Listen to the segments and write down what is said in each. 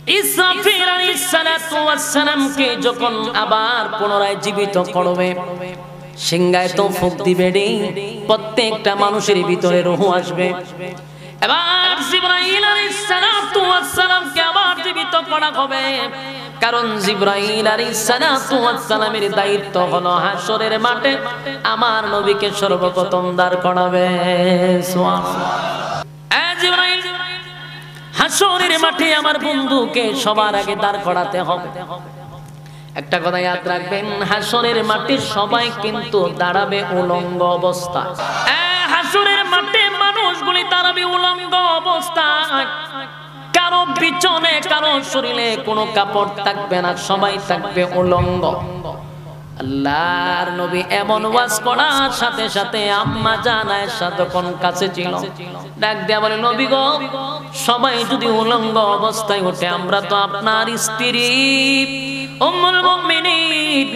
ইসরাফিল আলাইহিস সালাতু ওয়াস সালামকে যখন আবার পুনরায় জীবিত করবে, সিংহায় তো ফুঁক দিবে রে, প্রত্যেকটা মানুষের ভিতরে রূহ আসবে। এবার জিবরাইল আলাইহিস সালাতু ওয়াস সালামকে আবার জীবিত করা হবে, কারণ জিবরাইল আলাইহিস সালাতু ওয়াস সালামের দায়িত্ব হলো হাশরের মাঠে আমার নবীকে সর্বপ্রথম দাঁড় করাবে। সুবহানাল্লাহ। জিবরাইল, হাশরের মাঠে আমার বন্ধুকে সবার আগে দাঁড় করাতে হবে। একটা কথা ইয়াদ রাখবেন, হাশরের মাঠে সবাই কিন্তু দাঁড়াবে উলঙ্গ অবস্থায়। হাশরের মাঠে মানুষগুলি দাঁড়াবে উলঙ্গ অবস্থায়, কারো পিছনে কারো শরীরে কোনো কাপড় থাকবে না, সবাই থাকবে উলঙ্গ। আল্লাহর নবী এমন ওয়াজ করার সাথে সাথে আম্মা জান আয়েশা তখন কাছে ছিল, ডাক দিয়া বলে, নবী গো, সবাই যদি উলঙ্গ অবস্থায় ওঠে, আমরা তো আপনার স্ত্রী উম্মুল মুমিনিন,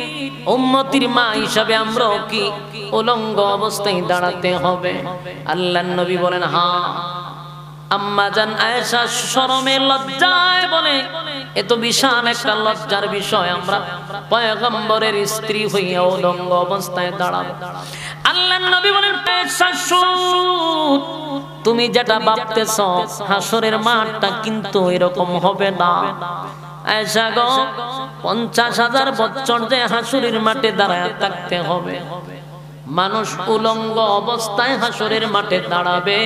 উম্মতির মা হিসাবে আমরাও কি উলঙ্গ অবস্থায় দাঁড়াতে হবে? আল্লাহর নবী বলেন, হ্যাঁ। আম্মা জান আয়েশা শরমে লজ্জায় বলে, এত বিশাল একটা লজ্জার বিষয়, আমরা পয়গম্বরের স্ত্রী হইয়া উলঙ্গ অবস্থায় দাঁড়াবো? আল্লাহর নবী বলেন, তুমি যেটা ভাবতেছ হাশরের মাঠটা কিন্তু এরকম হবে না। আয়েশা গো, 50,000 বছর যে হাশরের মাঠে দাঁড়ায় থাকতে হবে, মানুষ উলঙ্গ অবস্থায় হাশরের মাঠে দাঁড়াবে,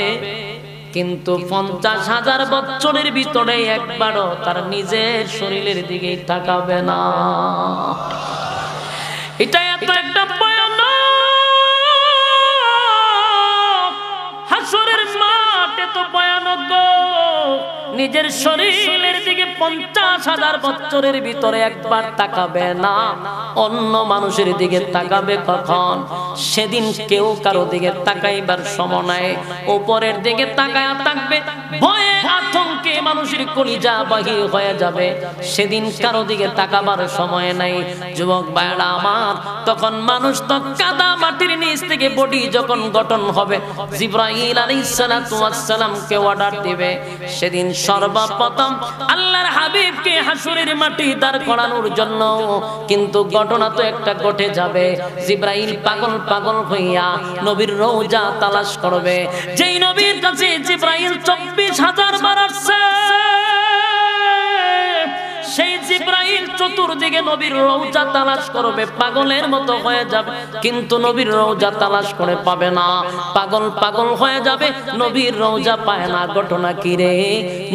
কিন্তু 50,000 বছরের ভিতরে একবারও তার নিজের শরীরের দিকে তাকাবে না। এটা এত একটা ভয়ানক, হাশরের মাঠ এত ভয়ানক গো, নিজের শরীরের দিকে 50,000 বছরের ভিতরে একবার তাকাবে না, অন্য মানুষের দিকে তাকাবে কখন? সেদিন কেউ কারো দিকে তাকাইবার সময় নাই, উপরের দিকে তাকায়া থাকবে, ভয়ে আতঙ্কে মানুষের কলিজা বাহির হয়ে যাবে, সেদিন কারো দিকে তাকাবার সময় নাই। যুবক ভাইরা আমার, তখন মানুষ তো কাদা মাটির নিচ থেকে বডি যখন গঠন হবে, জিবরাইল আলাইহিস সালাতু ওয়াস সালামকে অর্ডার দিবে, সেদিন সর্বপ্রথম আল্লাহর হাবিবকে হাশরের মাঠে দাঁড় করানোর জন্য কিন্তু ঘটনা তো একটা ঘটে যাবে। জিবরাইল পাগল পাগল হইয়া নবীর রওজা তালাশ করবে, যেই নবীর কাছে জিবরাইল 24,000 বার আসছে, সেই জিবরাইল চতুর্দিকে নবীর রওজা তালাশ করবে, পাগলের মতো হয়ে যাবে, কিন্তু নবীর রওজা তালাশ করে পাবে না, পাগল পাগল হয়ে যাবে, নবীর রওজা পায় না। ঘটনা কি রে?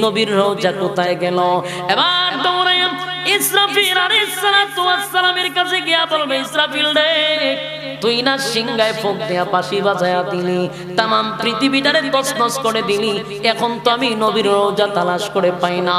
নবীর রওজা কোথায় গেল? এবার দৌড়ে ইসরাফিল আলাইহিস সালাতু ওয়াস সালামের কাছে গিয়া বলবে, ইসরাফিল রে, তুই না সিংহায় ফুঁক দিয়া বাঁশি বাজায়া দিলি, তামাম পৃথিবীটারে তছনছ করে দিলি, এখন তো আমি নবীর রওজা তালাশ করে পাই না,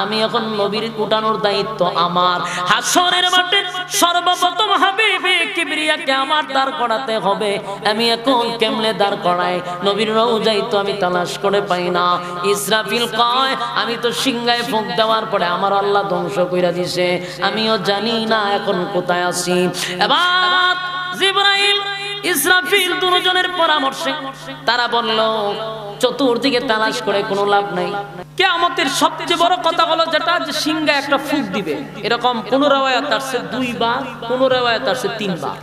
আমি এখন নবীর উঠানোর দায়িত্ব আমার। হাশরের মাঠে সর্বপ্রথম হাবিবে কিবরিয়াকে আমার দাঁড় করাতে হবে, আমি এখন কেমনে দাঁড় করাই? নবীর রওজাই তো আমি তালাশ করে পাই না। ইসরাফিল কয়, আমি তো সিংহায় ফুঁক দেওয়ার পরে আমার আল্লাহ ধ্বংস কইরা দিছে, আমিও জানি না এখন কোথায় আছি। এবার জিবরাইল ইসরাফিল দুজনের পরামর্শে তারা বলল, চতুর্দিকে তালাশ করে কোনো লাভ নাই, কিয়ামতের সবচেয়ে বড় কথা হলো যেটা, যে সিংহায় একটা ফুঁক দিবে। এরকম কোন riwayat আছে 2 বার, কোন riwayat আছে 3 বার।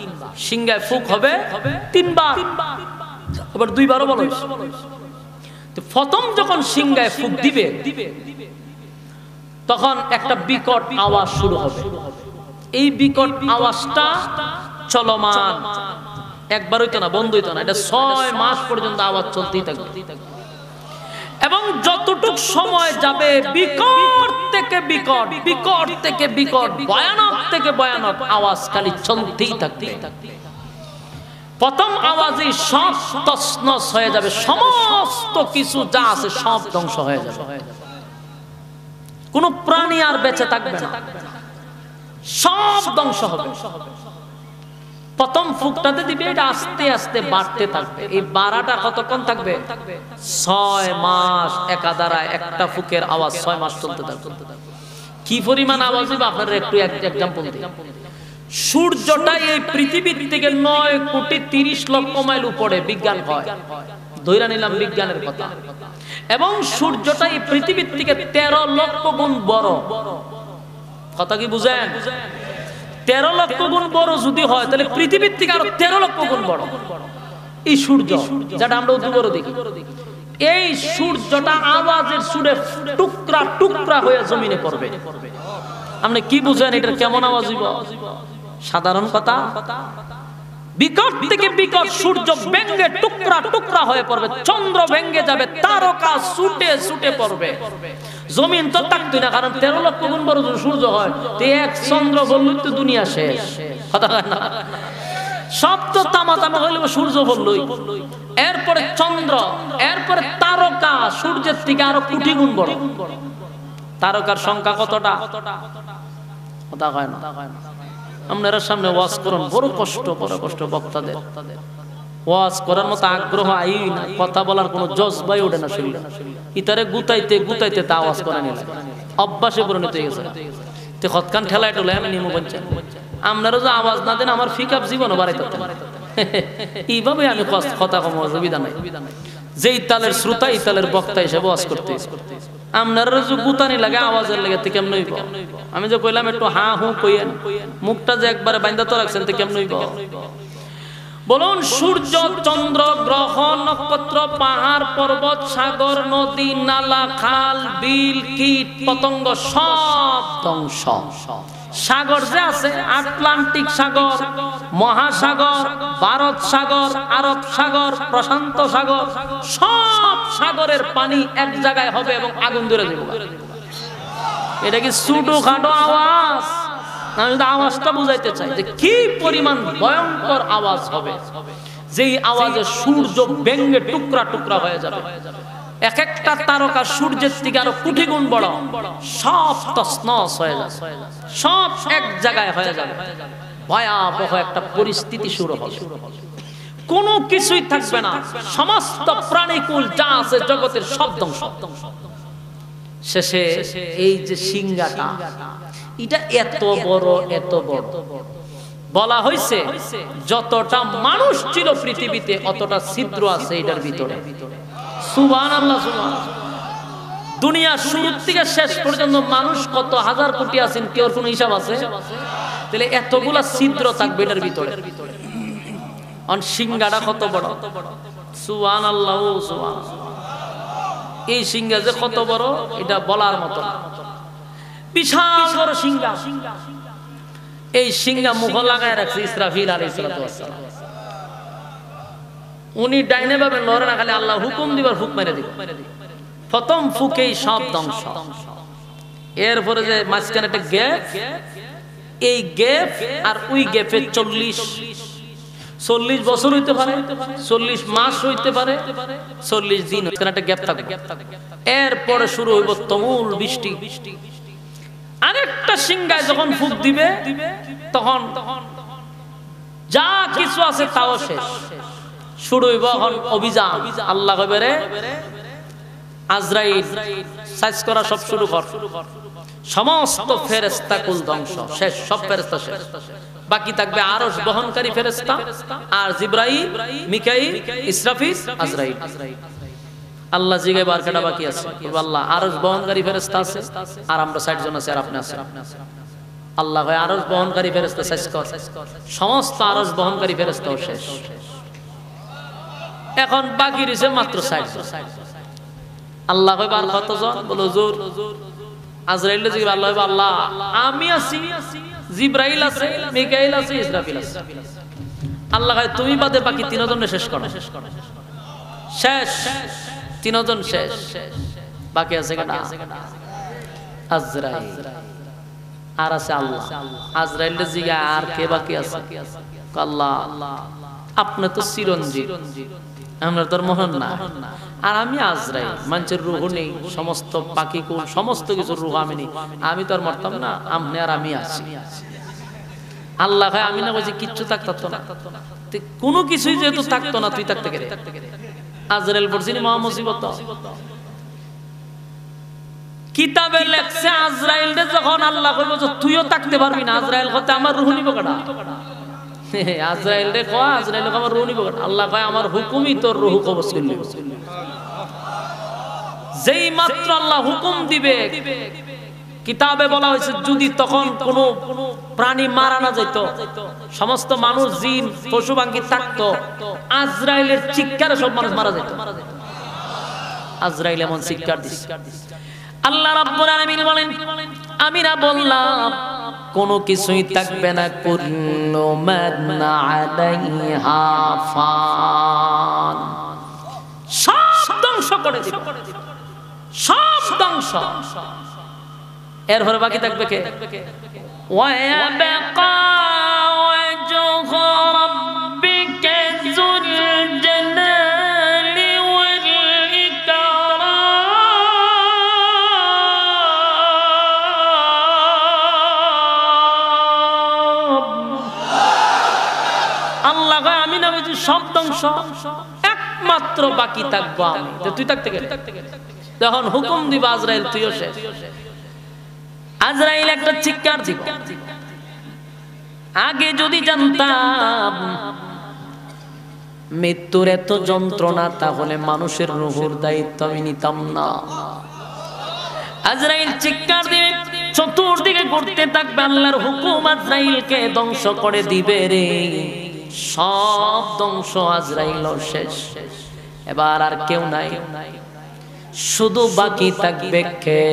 সিংহায় ফুঁক হবে 3 বার, আবার 2 বারও বলা হয়েছে। তো প্রথম যখন সিংহায় ফুঁক দিবে, তখন একটা বিকট আওয়াজ শুরু হবে। এই বিকট আওয়াজটা চলমান, একবার হইতো না, বন্ধ হইতো না, এটা 6 মাস পর্যন্ত আওয়াজ চলতেই থাকবে, এবং যতটুক সময় যাবে বিকট থেকে বিকট, বিকট থেকে বিকট, ভয়ানক থেকে ভয়ানক আওয়াজ খালি চলতেই থাকবে। প্রথম আওয়াজে সব তছনছ হয়ে যাবে, সমস্ত কিছু যা আছে সব ধ্বংস হয়ে যাবে, কোনো প্রাণী আর বেঁচে থাকবে না, সব ধ্বংস হবে। প্রথম ফুঁকটাতে দিবে, এটা আস্তে আস্তে বাড়তে থাকবে। এই বাড়াটা কতক্ষণ থাকবে? 6 মাস একাধারায় একটা ফুঁকের আওয়াজ 6 মাস চলতে থাকবে। কি পরিমাণ আওয়াজ হবে আপনারা একটু এক্সাম্পল দিই। সূর্যটা এই পৃথিবীর থেকে 9,30,00,000 মাইল উপরে বিজ্ঞান হয়, ধইরা নিলাম বিজ্ঞানের কথা। এবং সূর্যটা এই পৃথিবীর থেকে 13 লক্ষ গুণ বড়। কথা কি বুঝেন? 13 লক্ষ গুণ বড় যদি হয় তাহলে পৃথিবীর থেকে আরো 13 লক্ষ গুণ বড় এই সূর্য, যেটা আমরা অতি বড় দেখি। এই সূর্যটা আওয়াজের সুরে টুকরা টুকরা হয়ে জমিনে পড়বে। আপনি কি বুঝেন এটার কেমন আওয়াজ হইব? সাধারণ কথা, বিকট থেকে বিকট সূর্য ভেঙে টুকরা টুকরা হয়ে পড়বে, চন্দ্র ভেঙে যাবে, তারকা ছুটে ছুটে পড়বে। জমিন তো থাকতই না, কারণ 13 লক্ষ গুণ বড় সূর্য হয়, তো এক চন্দ্র বললেই তো দুনিয়া শেষ। কথা না, সব তো তামা তামা হইলে সূর্য বললই, এরপরে চন্দ্র, এরপরে তারকা, সূর্যের থেকে আরো কোটি গুণ বড়। তারকার সংখ্যা কতটা? কথা হয় না। আপনারা সামনে ওয়াজ করুন, বড় কষ্ট বক্তাদের ওয়াজ করার মতো আগ্রহ আই না, কথা বলার কোনো জজবাই ওঠে না শরীরে। ইতারে গুতাইতে গুতাইতে তা আওয়াজ করা নিলে অভ্যাসে পরিণত হয়ে গেছে। তো হতকান ঠেলায় টোলে আমি নিমু বলছেন, আপনারা যে আওয়াজ না দেন আমার ফিক আপ জীবনও বাড়াইতে এইভাবে আমি কথা কম অসুবিধা নাই। যে ইতালের শ্রোতা ইতালের বক্তা হিসেবে ওয়াজ করতে, আপনারা যে গুতানি লাগে আওয়াজের লাগে তে কেমন হইব? আমি যে কইলাম একটু হা হু কইেন, মুখটা যে একবারে বাইন্দা তো রাখছেন তে কেমন হইব? বলুন, সূর্য, চন্দ্র, গ্রহ, নক্ষত্র, পাহাড়, পর্বত, সাগর, নদী, নালা, খাল, বিল, কীট, পতঙ্গ সব ধ্বংস। সাগর যে আছে, আটলান্টিক সাগর, মহাসাগর, ভারত সাগর, আরব সাগর, প্রশান্ত সাগর, সব সাগরের পানি এক জায়গায় হবে এবং আগুন ধরে যাবে। এটা কি ছোট খাটো আওয়াজ? আমি তো আওয়াজটা বুঝাইতে চাই যে কি পরিমাণ ভয়ঙ্কর আওয়াজ হবে, যেই আওয়াজে সূর্য ভেঙে টুকরা টুকরা হয়ে যাবে। এক একটা তারকা সূর্যের থেকে আরো কোটি গুণ বড়, সব তছনছ হয়ে যাবে, সব এক জায়গায় হয়ে যাবে। ভয়াবহ একটা পরিস্থিতি শুরু হবে, কোনো কিছুই থাকবে না, সমস্ত প্রাণীকুল যা আছে জগতের সব ধ্বংস। শেষে এই যে সিংহাটা, এটা এত বড়, এত বড়, বলা হয়েছে যতটা মানুষ ছিল পৃথিবীতে অতটা ছিদ্র আছে এটার ভিতরে। সুবহানাল্লাহ, সুবহানাল্লাহ। দুনিয়া শুরু থেকে শেষ পর্যন্ত মানুষ কত হাজার কোটি আছেন, কেউ কোনো হিসাব আছে? তাহলে এতগুলা ছিদ্র থাকবে এটার ভিতরে। অন সিংহাটা কত বড়! সুবহানাল্লাহ, সুবহানাল্লাহ। এই সিংহা যে কত বড় এটা বলার মতো না, বিশাল বড় সিংহা। এই সিংহা মুখ লাগায় রাখছে ইসরাফিল আলাইহিস সালাতু ওয়াস সালাম। উনি ডাইনে ভাবে নড়ে না, খালি আল্লাহ হুকুম দিবার ফুক মেরে দিবে। প্রথম ফুকেই সব ধ্বংস। এরপরে যে মাঝখানে একটা গ্যাপ, এই গ্যাপ আর ওই গ্যাপে 40 বছর হইতে পারে, 40 মাস হইতে পারে, 40 দিন একটা গ্যাপ থাকবে। এরপরে শুরু হইব তুমুল বৃষ্টি। আরেকটা সিংহায় যখন ফুক দিবে তখন যা কিছু আছে তাও শেষ। শুরু হইব এখন অভিযান। আল্লাহ কইবে, আজরাইল সাইজ করা সব শুরু কর। সমস্ত ফেরেশতা কুল ধ্বংস, শেষ, সব ফেরেশতা শেষ। বাকি থাকবে আরশ বহনকারী ফেরেশতা আর জিবরাইল, মিকাইল, ইসরাফিল, আজরাইল। আল্লাহ জিগাইবে আর কাটা বাকি আছে? আল্লাহ আরশ বহনকারী ফেরেশতা আছে আর আমরা 60 জন আছে আর আপনি আছেন। আল্লাহ কয় আরশ বহনকারী ফেরেশতা সাইজ কর। সমস্ত আরশ বহনকারী ফেরেশতাও শেষ। এখন বাকি রয়েছে মাত্র 60 জন। আল্লাহ কইবে আর কতজন? বলো হুজুর। আজরাইল জিগাইবে, আল্লাহ কইবে, আল্লাহ আমি আছি, জিবরাইল আছে, মিকাইল আছে, ইসরাফিল আছে। আল্লাহ কয় তুমি বাদে বাকি 3 জন শেষ করো। শেষ, 3 জন শেষ। বাকি আছে কেডা? আজরাইল আর আছে আল্লাহ। আজরাইল জিগা আর কে বাকি আছে? আল্লাহ আপনি তো চিরঞ্জীব, আমরা তোর মোহন না, আর আমি আজরাইল, মানুষের রুহ নেই, সমস্ত পাখি কুল সমস্ত কিছু রুহ আমি নেই, আমি তো আর মরতাম না, আপনি আর আমি আছি। আল্লাহ কয় আমি না বলছি কিচ্ছু থাকতো না, কোনো কিছুই যেহেতু থাকতো না তুই থাকতে গেলে। আজরাইল পড়ছিনি মহা মুসিবত। কিতাবে লেখছে আজরাইল যখন আল্লাহ কইব তুইও থাকতে পারবি না, আজরাইল হতে আমার রুহ নিব কাটা। আজরাইল রে কয়, আজরাইল আমার রুহ নিব কাটা। আল্লাহ কয় আমার হুকুমই তোর রুহ কবজ করলি। যেই মাত্র আল্লাহ হুকুম দিবে, কিতাবে বলা হয়েছে যদি তখন কোনো প্রাণী মারা না যেত, সমস্ত মানুষ জিন পশু পাখি থাকতো, আজরাইলের চিৎকারে সব মানুষ মারা যেত। আজরাইল এমন চিৎকার দিছে। আল্লাহ রাব্বুল আলামিন বলেন, আমি না বললাম কোনো কিছুই থাকবে না, কুল্লু মান আলাইহা ফান, সব ধ্বংস করে দিবে, সব ধ্বংস। এরপরে বাকি থাকবে কে? ওয়ায়াবকা ওয়াজহু রাব্বিকা যুল জালালি ওয়াল ইকরাম। আল্লাহ আমি না বলছি সব ধ্বংস, একমাত্র বাকি থাকবো আমি। তুই থাকতে গেলে যখন হুকুম দিবা আজরাইল তুইও শেষ। আজরাইল একটা চিৎকার দিবে। আগে যদি জানতাম মৃত্যুর এত যন্ত্রণা, তাহলে মানুষের রূহের দায়িত্ব আমি নিতাম না। আজরাইল চিৎকার দিবে, চতুর্দিকে ঘুরতে থাকবে, আল্লাহর হুকুম আজরাইলকে ধ্বংস করে দিবে রে। সব ধ্বংস, আজরাইল শেষ। এবার আর কেউ নাই, শুধু বাকি থাকবে কে?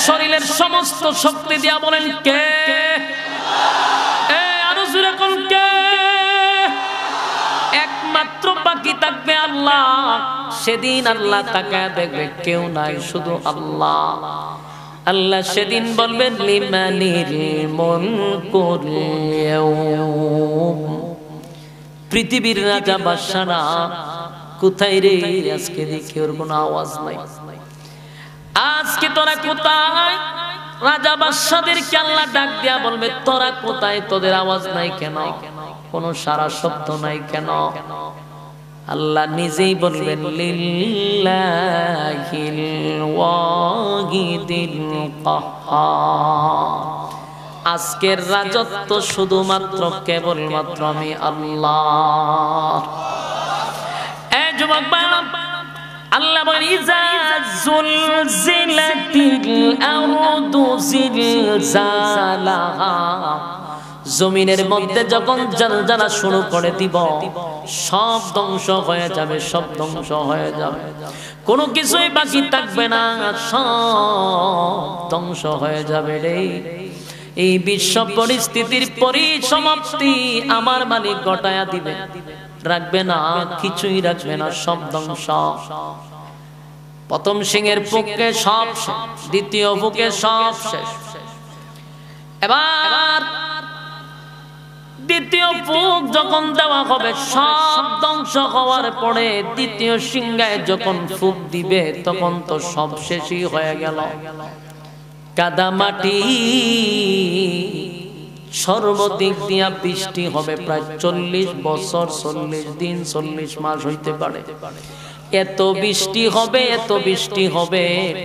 শরীরের সমস্ত শক্তি দিয়া বলেন কে? আরো জোরে কোন কে? একমাত্র বাকি থাকবে আল্লাহ। সেদিন আল্লাহ তাকায় দেখবে কেউ নাই, শুধু আল্লাহ। আল্লাহ সেদিন বলবেন লিমানিল মুলকুল ইয়াউম, পৃথিবীর রাজা বাদশারা কোথায় রে? আজকে দেখি ওর কোনো আওয়াজ নাই। আজকে তোরা কোথায়? রাজা বাদশাদেরকে আল্লাহ ডাক দিয়া বলবে তোরা কোথায়? তোদের আওয়াজ নাই কেন? কোনো সারা শব্দ নাই কেন? আল্লাহ নিজেই বলবেন লিল্লাহিল ওয়াহিদিল কাহ্হার, আজকের রাজত্ব শুধুমাত্র কেবলমাত্র আমি আল্লাহ। এই যুবক ভাইরা, আল্লাহ বলেন ইজা জুলজিলাতিল আরদু জিলজালাহা, জমিনের মধ্যে যখন জালজালা শুরু করে দিব, সব ধ্বংস হয়ে যাবে, সব ধ্বংস হয়ে যাবে, কোনো কিছুই বাকি থাকবে না, সব ধ্বংস হয়ে যাবে রে। এই বিশ্ব পরিস্থিতির পরিসমাপ্তি আমার মালিক ঘটায়া দিবে, রাখবে না, কিছুই রাখবে না, সব ধ্বংস। প্রথম সিংহের পুকে সব শেষ, দ্বিতীয় পুকে সব শেষ। এবার দ্বিতীয় ফুক যখন দেওয়া হবে, সব ধ্বংস হওয়ার পরে দ্বিতীয় সিংহায় যখন ফুক দিবে, তখন তো সব শেষই হয়ে গেল। কাদামাটি সর্বদিক দিয়া বৃষ্টি হবে, প্রায় 40 বছর, 40 দিন, 40 মাস হইতে পারে। এত বৃষ্টি হবে, এত বৃষ্টি হবে,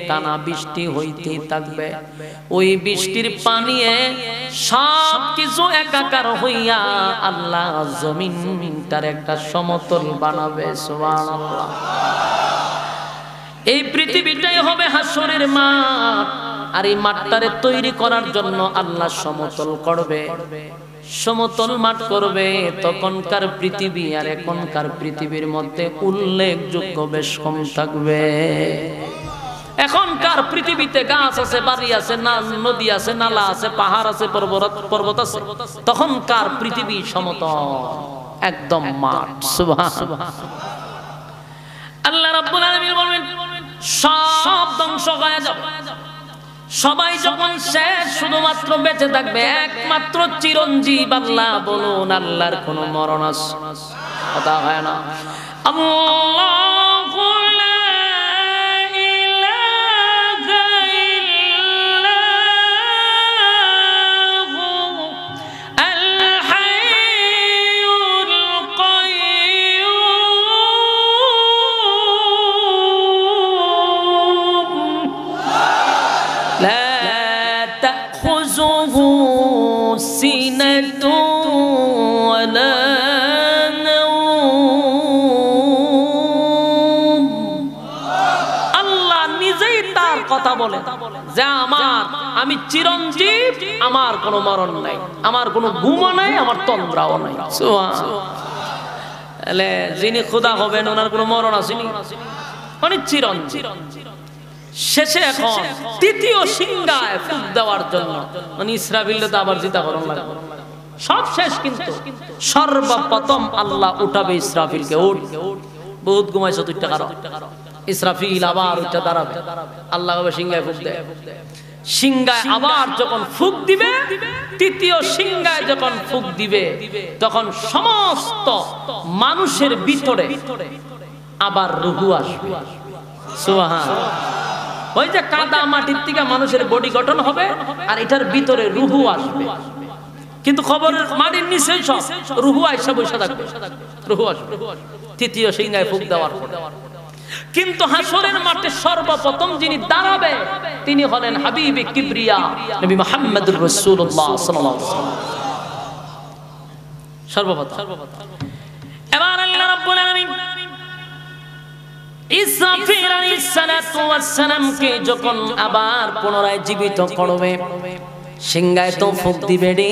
টানা বৃষ্টি হইতেই থাকবে। ওই বৃষ্টির পানিয়ে সব কিছু একাকার হইয়া আল্লাহ জমিনটার একটা সমতল বানাবে। সুবহানাল্লাহ। এই পৃথিবীটাই হবে হাসরের মাঠ, আর এই মাঠটারে তৈরি করার জন্য আল্লাহ সমতল করবে, সমতল মাঠ করবে। তখনকার পৃথিবী আর এখনকার পৃথিবীর মধ্যে উল্লেখযোগ্য বেশ কম থাকবে। এখনকার পৃথিবীতে গাছ আছে, বাড়ি আছে, নদী আছে, নালা আছে, পাহাড় আছে, পর্বত আছে। তখনকার পৃথিবী সমতল, একদম মাঠ। সুবহানাল্লাহ। আল্লাহ রাব্বুল আলামিন বলেন সব ধ্বংস হয়ে যাবে। সবাই যখন শেষ, শুধুমাত্র বেঁচে থাকবে একমাত্র চিরঞ্জীব আল্লাহ। বলুন আল্লাহর কোনো মরণ আছে? কথা হয় না। আল্লাহু লা ইলাহা ইল্লাহু আল হাইয়ুল কাইয়্যুম লা তাখুযুহু সিনাতুন ওয়ালা নাওম কথা বলে যে আমি চিরঞ্জীব, আমার কোনো মরণ নাই, আমার কোনো ঘুমও নাই, আমার তন্দ্রাও নাই। যিনি খোদা হবেন ওনার কোনো মরণ আসেনি, মানে চিরঞ্জীব। শেষে এখন তৃতীয় সিংহায় ফুঁক দেওয়ার জন্য মানে ইসরাফিল তো আবার জিতা করণ লাগবে, সব শেষ। কিন্তু সর্বপ্রথম আল্লাহ উঠাবে ইসরাফিলকে। বহুত ঘুমাইছো তুই টাকা, ইসরাফিল আবার উঠে দাঁড়াবে, আল্লাহ হবে সিংহায় ফুঁক দেয়। সিংহায় আবার যখন ফুঁক দিবে, তৃতীয় সিংহায় যখন ফুঁক দিবে, তখন সমস্ত মানুষের ভিতরে আবার রূহ আসবে। সুবহানাল্লাহ। ওই যে কাদা মাটির থেকে মানুষের বডি গঠন হবে, আর এটার ভিতরে রূহ আসবে। কিন্তু খবরের মাটির নিচে সব রূহ আইসা বসে থাকবে, রূহ আসবে তৃতীয় সিংহায় ফুঁক দেওয়ার পর। কিন্তু হাসরের মাঠে সর্বপ্রথম যিনি দাঁড়াবে তিনি হলেন হাবিবে কিবরিয়া নবী মুহাম্মদুর রাসূলুল্লাহ সাল্লাল্লাহু আলাইহি ওয়াসাল্লাম। সর্বপ্রথম এবার আল্লাহ রাব্বুল আলামিন ইসরাফিল আলাইহিস সালাতু ওয়াস সালামকে যখন আবার পুনরায় জীবিত করবে, সিংহায় তো ফুঁক দিবে রে,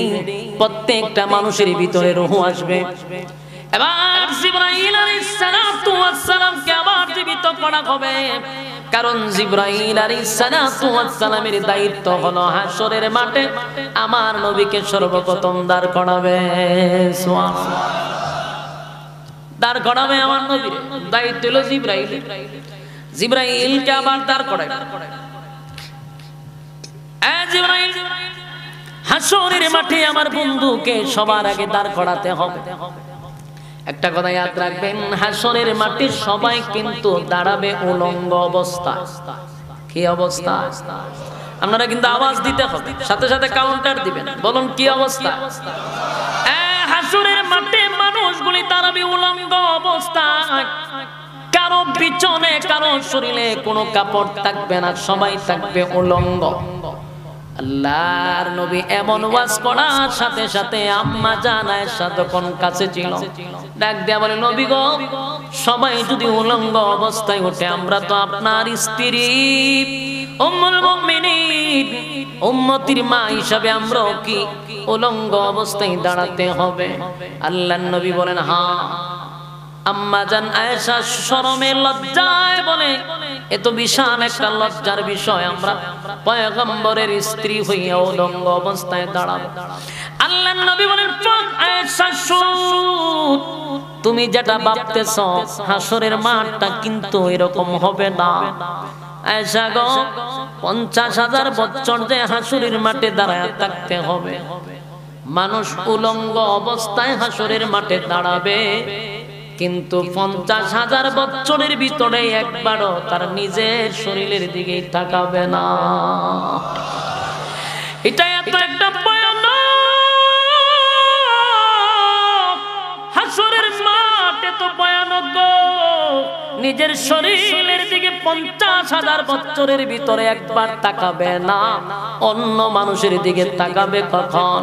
প্রত্যেকটা মানুষের ভিতরে রূহ আসবে। এবার জিবরাইল আলাইহিস সালাতু ওয়াস সালামকে আবার জীবিত করা হবে, কারণ জিবরাইল আলাইহিস সালাতু ওয়াস সালামের দায়িত্ব হলো হাসরের মাঠে আমার নবীকে সর্বপ্রথম দাঁড় করাবে। সুবহানাল্লাহ। দাঁড় করাবে আমার নবীর দায়িত্ব হলো জিবরাইল। জিবরাইলকে আবার দাঁড় করাবে। জিবরাইল, হাসরের মাঠে আমার বন্ধুকে সবার আগে দাঁড় করাতে হবে। একটা কথা ইয়াদ রাখবেন, হাসরের মাঠে সবাই কিন্তু দাঁড়াবে উলঙ্গ অবস্থায়। কি অবস্থা? আপনারা কিন্তু আওয়াজ দিতে হবে, সাথে সাথে কাউন্টার দিবেন। বলুন কি অবস্থা? হাসরের মাঠে মানুষগুলি দাঁড়াবে উলঙ্গ অবস্থায়, কারো পিছনে কারো শরীরে কোনো কাপড় থাকবে না, সবাই থাকবে উলঙ্গ। আল্লাহর নবী এমন ওয়াজ করার সাথে সাথে আম্মা জান আয়েশা যখন কাছে ছিল, ডাক দেয়া বলে, নবী গো, সবাই যদি উলঙ্গ অবস্থায় ওঠে, আমরা তো আপনার স্ত্রী উম্মুল মুমিনিন, উম্মতির মা হিসাবে আমরাও কি উলঙ্গ অবস্থায় দাঁড়াতে হবে? আল্লাহর নবী বলেন, হ্যাঁ। আম্মা জান আয়েশা শরমে লজ্জায় বলে, এত বিশাল একটা লজ্জার বিষয়, আমরা পয়গম্বরের স্ত্রী হইয়া উলঙ্গ অবস্থায় দাঁড়াবো? আল্লাহর নবী বলেন, আয়েশা শুন, তুমি যেটা ভাবতেছ হাসরের মাঠটা কিন্তু এরকম হবে না। আয়েশা গো, 50,000 বছর যে হাসরের মাঠে দাঁড়ায় থাকতে হবে, মানুষ উলঙ্গ অবস্থায় হাসরের মাঠে দাঁড়াবে, কিন্তু 50,000 বছরের ভিতরে একবারও তার নিজের শরীরের দিকে তাকাবে না। এটা এত একটা ভয়ানক, হাসরের মাঠ এত ভয়ানক গো, নিজের শরীরের দিকে 50,000 বছরের ভিতরে একবার তাকাবে না, অন্য মানুষের দিকে তাকাবে কখন?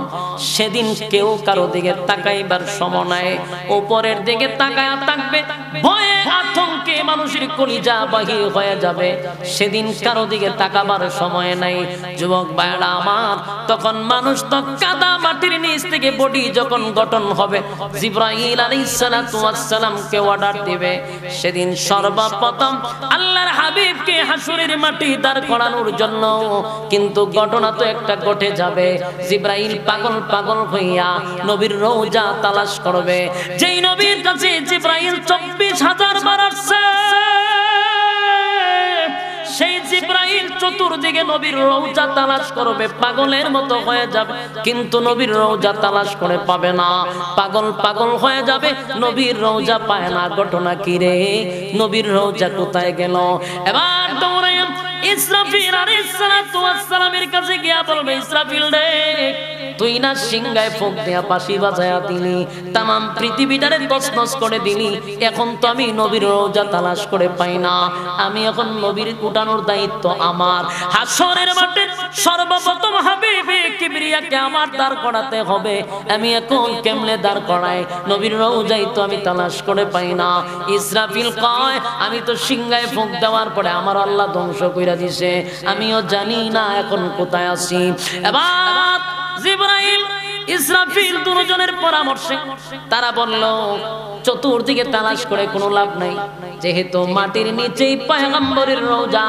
সেদিন কেউ কারো দিকে তাকাইবার সময় নাই, উপরের দিকে তাকায়া থাকবে, ভয়ে আতঙ্কে মানুষের কলিজা বাহির হয়ে যাবে, সেদিন কারো দিকে তাকাবার সময় নাই। যুবক ভাইরা আমার, তখন মানুষ তো কাদা মাটির নিচ থেকে বডি যখন গঠন হবে, জিবরাইল আলাইহিস সালাতু ওয়াস সালামকে অর্ডার দিবে, সেদিন সর্বপ্রথম আল্লাহর হাবিবকে হাসরের মাটি দাঁড় করানোর জন্য কিন্তু ঘটনা তো একটা ঘটে যাবে। জিবরাইল পাগল পাগল হইয়া নবীর রওজা তালাশ করবে, যেই নবীর কাছে জিবরাইল 24,000 বার আসছে, সেই জিবরাইল চতুর্দিকে নবীর রওজা তালাশ করবে, পাগলের মতো হয়ে যাবে, কিন্তু নবীর রওজা তালাশ করে পাবে না, পাগল পাগল হয়ে যাবে, নবীর রওজা পায় না। ঘটনা কি রে? নবীর রওজা কোথায় গেল? এবার দৌড়াইয়া ইসরাফিল আলাইহিস সালাতু ওয়াস সালামের কাছে গিয়া বলবে, ইসরাফিল রে, তুই না সিংহায় ফুঁক দেয়া বাঁশি বাজায়া দিলি, তামাম পৃথিবীটারে তছনছ করে দিলি। এখন তো আমি নবীর রওজা তালাশ করে পাই না, আমি এখন নবীর উঠানোর দায়িত্ব আমার। হাসরের মাঠে সর্বপ্রথম হাবিবে কিবরিয়াকে আমার দাঁড় করাতে হবে। আমি এখন কেমনে দাঁড় করাই? নবীর রওজাই তো আমি তালাশ করে পাই না। ইসরাফিল কয় আমি তো সিংহায় ফুঁক দেওয়ার পরে আমার আল্লাহ ধ্বংস কইরা দিছে, আমিও জানি না এখন কোথায় আছি। এবার জিবরাইল ইসরাফিল দুজনের পরামর্শে তারা বলল চতুর্দিকে তালাশ করে কোনো লাভ নাই, যেহেতু মাটির নিচেই পয়গম্বরের রওজা,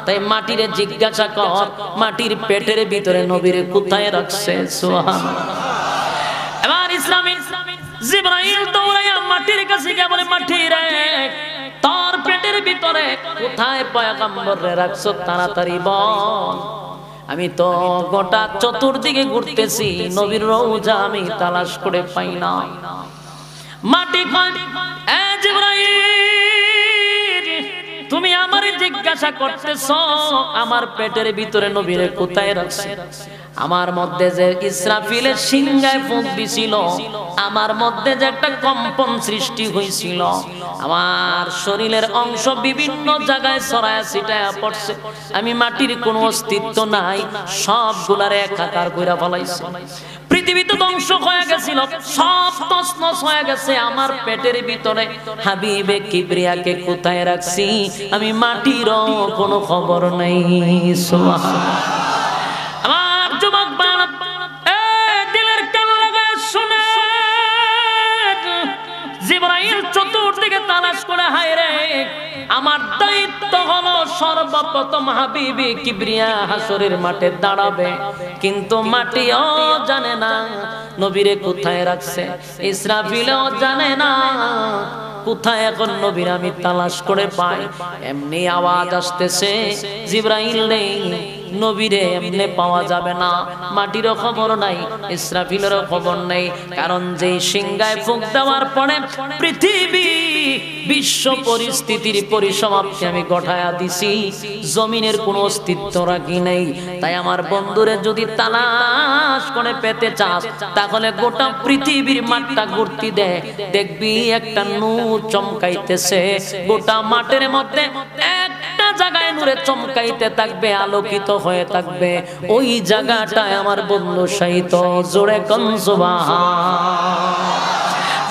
তাই মাটিরে জিজ্ঞাসা কর মাটির পেটের ভিতরে নবীরে কোথায় রাখছে। সুবহানাল্লাহ। এবার ইসরাফিল জিবরাইল দৌড়াইয়া মাটির কাছে গিয়ে বলে মাটি রে, তোর পেটের ভিতরে কোথায় পয়গম্বরে রাখছো তাড়াতাড়ি বল। আমি তো গোটা চতুর্দিকে ঘুরতেছি, নবীর রওজা আমি তালাশ করে পাই না। মাটি কয় এ জিবরাইল, তুমি আমারে জিজ্ঞাসা করতেছো আমার পেটের ভিতরে নবীরে কোথায় রাখছে? আমার মধ্যে যে ইসরাফিলের সিংহায় ফুঁক দিছিল, আমার মধ্যে যে একটা কম্পন সৃষ্টি হয়েছিল, আমার শরীরের অংশ বিভিন্ন জায়গায় ছড়ায়া ছিটায়া পড়ছে, আমি মাটির কোনো অস্তিত্ব নাই, সবগুলারে একাকার কইরা ফলাইছে। পৃথিবী তো ধ্বংস হয়ে গেছিল, সব তছনছ হয়ে গেছে। আমার পেটের ভিতরে হাবিবে কিবরিয়াকে কোথায় রাখছি আমি মাটিরও কোনো খবর নেই। সুবহানাল্লাহ। আমার যুবক বাবা দিলের কান লাগায় শুনে, জিবরাইল চতুর্দিকে তালাশ করে হায় রে, আমার দায়িত্ব হলো সর্বপ্রথম হাবিবে কিবরিয়া হাসরের মাঠে দাঁড়াবে, কিন্তু মাটিও জানে না নবীরে কোথায় রাখছে, ইসরাফিলও জানে না কোথায় এখন নবীর আমি তালাশ করে পাই। এমনি আওয়াজ আসতেছে জিবরাইল নেই, নবীরে এমনি পাওয়া যাবে না, মাটিরও খবর নাই, ইসরাফিলেরও খবর নেই, কারণ যেই সিংহায় ফুঁক দেওয়ার পরে পৃথিবী বিশ্ব পরিস্থিতির পরিসমাপ্তি আমি ঘটায়া দিছি, জমিনের কোনো অস্তিত্ব রাখি নাই। তাই আমার বন্ধুরে যদি তালাশ করে পেতে চাস, তাহলে গোটা পৃথিবীর মাঠটা ঘুরতি দে, দেখবি একটা নূর চমকাইতেছে, গোটা মাঠের মধ্যে একটা জায়গায় নূরে চমকাইতে থাকবে, আলোকিত হয়ে থাকবে, ওই জায়গাটায় আমার বন্ধু শায়িত। জোরে কোন সুবহান।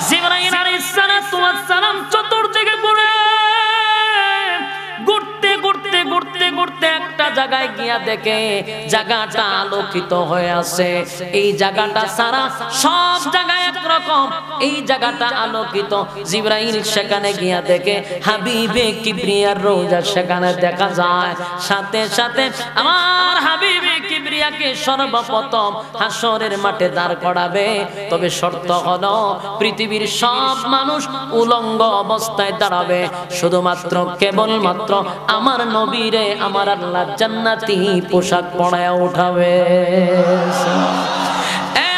জিবরাইল আলাইহিস সালাতু ওয়াস সালাম চতুর্দিকে ঘুরে ঘুরতে ঘুরতে ঘুরতে ঘুরতে একটা জায়গায় গিয়া দেখে জায়গাটা আলোকিত হয়ে আছে। এই জায়গাটা সারা সব জায়গায় একরকম, এই জায়গাটা আলোকিত। জিবরাইল সেখানে গিয়া দেখে হাবিবে কিবরিয়ার রওজা সেখানে দেখা যায়। সাথে সাথে আমার হাবিবে কিবরিয়াকে সর্বপ্রথম হাসরের মাঠে দাঁড় করাবে, তবে শর্ত হলো পৃথিবীর সব মানুষ উলঙ্গ অবস্থায় দাঁড়াবে, শুধুমাত্র কেবলমাত্র আমার নবীরে আমার আল্লাহ জান্নাতি পোশাক পরায়া উঠাবে।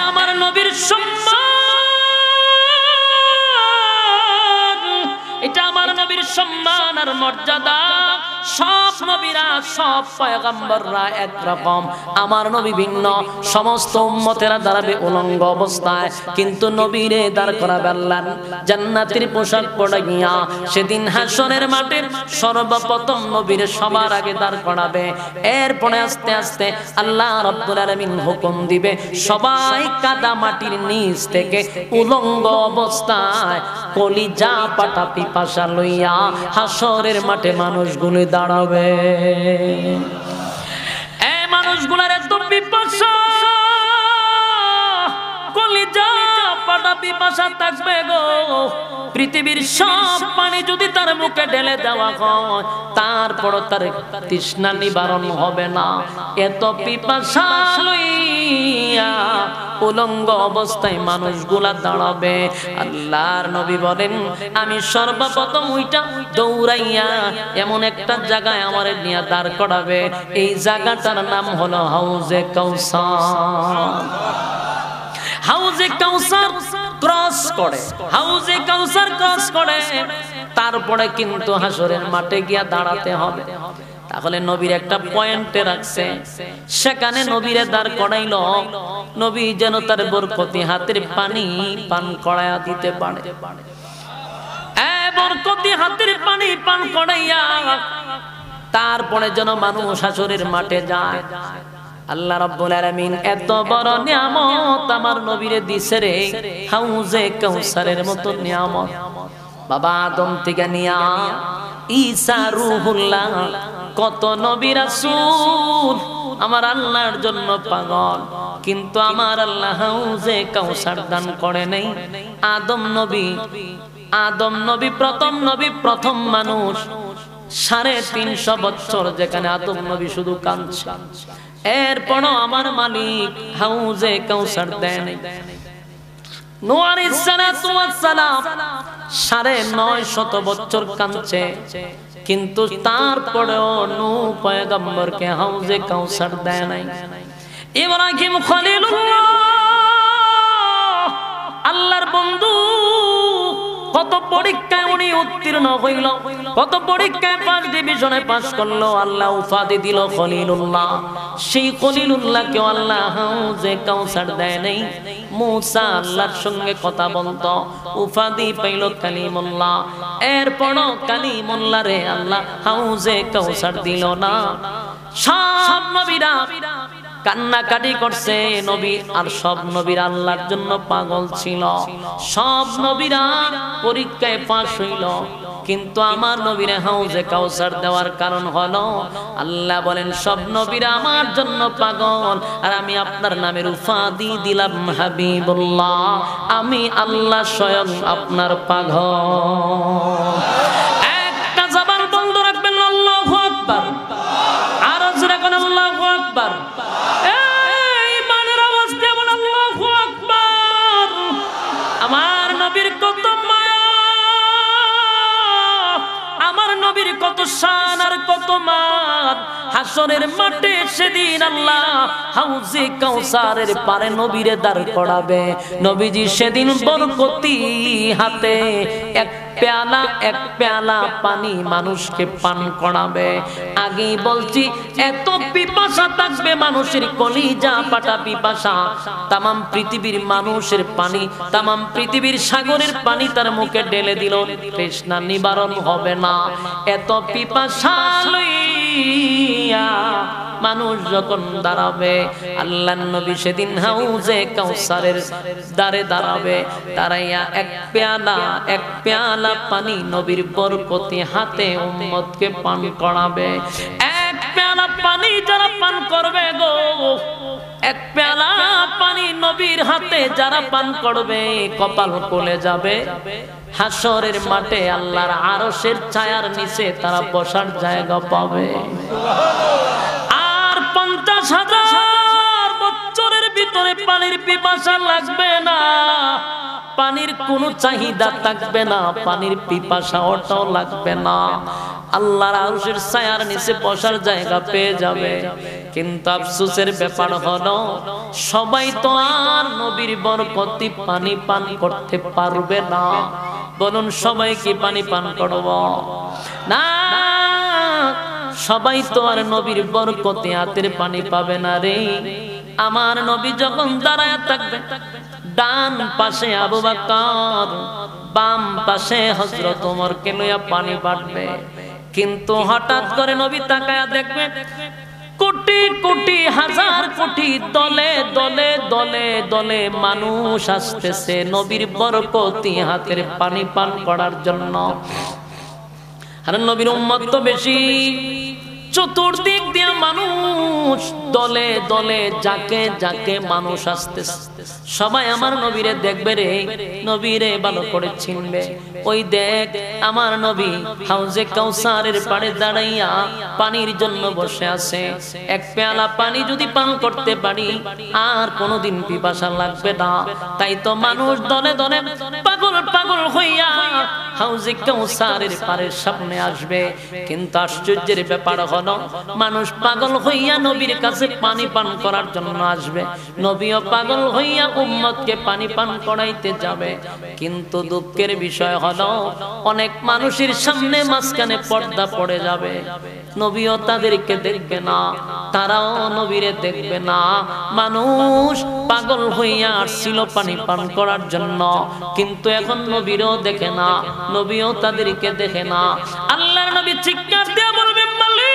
আমার নবীর সম্মান, এটা আমার নবীর সম্মান আর মর্যাদা। সব নবীরা সব পয়গম্বররা একরকম, আমার নবী ভিন্ন। সমস্ত উম্মতেরা দাঁড়াবে উলঙ্গ অবস্থায়, কিন্তু নবীরে দাঁড় করাবে আল্লাহ জান্নাতের পোশাক পরে গিয়া। সেদিন হাসরের মাঠে সর্বপ্রথম নবীরে সবার আগে দাঁড় করাবে। এরপরে আস্তে আস্তে আল্লাহ রাব্বুল আলামিন হুকুম দিবে, সবাই কাদা মাটির নিচ থেকে উলঙ্গ অবস্থায় কলিজা পাটা পিপাসা লইয়া হাসরের মাঠে মানুষগুলো দাঁড়াবে। এই মানুষগুলোর একদম পিপাসা, কলিজা পাটা পিপাসা থাকবে গো। পৃথিবীর সব পানি যদি তার মুখে ঢেলে দেওয়া হয়, তারপর তার তৃষ্ণা নিবারণ হবে না। এত পিপাসা লইয়া উলঙ্গ অবস্থায় মানুষগুলা দাঁড়াবে। আল্লাহর নবী বলেন, আমি সর্বপ্রথম ওইটা দৌড়াইয়া এমন একটা জায়গায় আমারে নিয়ে দাঁড় করাবে, এই জায়গাটার নাম হলো হাউজে কাউসার। হাউজে কাউসার ক্রস করে, হাউজে কাউসার ক্রস করে তারপরে কিন্তু হাসরের মাঠে গিয়া দাঁড়াতে হবে। তাহলে নবীর একটা পয়েন্টে রাখছে, সেখানে নবীরে দাঁড় করাইলো, নবী যেন তার বরকতি হাতের পানি পান করাইয়া দিতে পারে। বরকতি হাতের পানি পান করাইয়া তারপরে যেন মানুষ হাসরের মাঠে যায়। আল্লাহ রাব্বুল আলামিন এত বড় নিয়ামত আমার নবীরে দিছে রে, হাউজে কাউসারের মতো নিয়ামত। বাবা আদম থেকে নিয়া ঈসা রূহুল্লাহ, কত নবী রাসূল আমার আল্লাহর জন্য পাগল, কিন্তু আমার আল্লাহ হাউজে কাউসার দান করে নাই। আদম নবী প্রথম নবী, প্রথম মানুষ। 350 বছর যেখানে আদম নবী শুধু কাঁদছে, এরপরও আমার মালিক হাউজে কাউসার দেন। নূহ আলাইহিস সালাতু ওয়াস সালাম 950 বছর কাঁদছে, কিন্তু তারপরেও নূহ পয়গম্বরকে হাউজে কাউসার দেয় নাই। ইব্রাহিম খলিলুল্লাহ আল্লাহর বন্ধু, কত পরীক্ষায় উনি উত্তীর্ণ হইল, কত পরীক্ষায় 5 ডিভিশনে পাস করলো, আল্লাহ উপাধি দিল খলিলুল্লাহ। সেই খলিলুল্লাহকে আল্লাহ হাউজে কাউসার দেয় নাই। মুসা আল্লাহর সঙ্গে কথা বলতো, উপাধি পাইল কালিমুল্লাহ। এরপরও কালিমুল্লাহ রে আল্লাহ হাউজে কাউসার দিল না। সব নবীরা কান্নাকাটি করছে নবী, আর সব নবীরা আল্লাহর জন্য পাগল ছিল। সব নবীরা পরীক্ষায় পাস হইল, কিন্তু আমার নবীরে হাউজে কাউসার দেওয়ার কারণ হলো আল্লাহ বলেন সব নবীরা আমার জন্য পাগল, আর আমি আপনার নামের উপাধি দিলাম হাবিবুল্লাহ। আমি আল্লাহ স্বয়ং আপনার পাগল। একটা জবান বন্ধ রাখবেন, আল্লাহু আকবার। আর জোরে কোন আল্লাহু আকবার। এই মানের আওয়াজ দিয়ে বল আল্লাহু আকবার। আমার নবীর কত মায়া, আমার নবীর কত শান আর কত মান। হাসরের মাঠে সেদিন আল্লাহ হাউজে কাউসারের পারে নবীরে দাঁড় করাবে। নবীজি সেদিন বরকতি হাতে এক পেয়ালা পানি মানুষকে পান করাবে। আগেই বলছি, এত পিপাসা থাকবে মানুষের, কলিজা পাটা পিপাসা। তামাম পৃথিবীর মানুষের পানি, তামাম পৃথিবীর সাগরের পানি তার মুখে ঢেলে দিল, তৃষ্ণা নিবারণ হবে না। এত পিপাসা লইয়া মানুষ যখন দাঁড়াবে, আল্লাহর নবী সেদিন হাউজে কাউসারের দ্বারে দাঁড়াবে। দাঁড়াইয়া এক পেয়ালা পানি নবীর বরকতি হাতে উম্মতকে পান করাবে। এক পেয়ালা পানি যারা পান করবে গো, এক পেয়ালা পানি নবীর হাতে যারা পান করবে, কপাল খুলে যাবে। হাসরের মাঠে আল্লাহর আরশের ছায়ার নিচে তারা বসার জায়গা পাবে। আর 50,000 বছরের ভিতরে পানির পিপাসা লাগবে না, পানির কোনো চাহিদা থাকবে না, পানির পিপাসা ওটাও লাগবে না। আল্লাহর আরশের ছায়ার নিচে বসার জায়গা পেয়ে যাবে। কিন্তু আফসোসের ব্যাপার হলো সবাই তো আর নবীর বরকতি পানি পান করতে পারবে না। বলুন সবাই কি পানি পান করব? না, সবাই তো আর নবীর বরকতি হাতের পানি পাবে না রে। আমার নবী যখন দাঁড়ায় থাকবে, ডান পাশে আবু বকর, বাম পাশে হযরত ওমরকে লইয়া পানি পাঠবে। কিন্তু হঠাৎ করে নবী তাকায়া দেখবে কোটি কোটি হাজার কোটি দলে দলে দলে দলে মানুষ আসতেছে নবীর বরকতি হাতের পানি পান করার জন্য। আর নবীর উম্মত তো বেশি, চতুর্দিক দিয়ে মানুষ দলে দলে যাকে যাকে মানুষ আসতেছে। সবাই আমার নবীরে দেখবে রে, নবীরে ভালো করে চিনবে। ওই দেখ আমার নবী হাউজে কাউসারের পাড়ে দাঁড়াইয়া পানির জন্য বসে আছে। এক পেয়ালা পানি যদি পান করতে পারি আর কোনোদিন পিপাসা লাগবে না। তাই তো মানুষ দলে দলে পাগল পাগল হইয়া হাউজে কাউসারের পাড়ের সামনে আসবে। কিন্তু আশ্চর্যের ব্যাপার হলো মানুষ পাগল হইয়া নবীর কাছে পানি পান করার জন্য আসবে, নবীও পাগল হইয়া উম্মতকে পানি পান করাইতে যাবে, কিন্তু দুঃখের বিষয় হলো অনেক মানুষের সামনে মাঝখানে পর্দা পড়ে যাবে, নবীও তাদেরকে দেখবে না, তারাও নবীরে দেখবে না। মানুষ পাগল হইয়া আসছিল পানি পান করার জন্য, কিন্তু এখন নবীরও দেখে না, নবীও তাদেরকে দেখে না। আল্লাহর নবী চিৎকার দিয়ে বলবেন, মালিক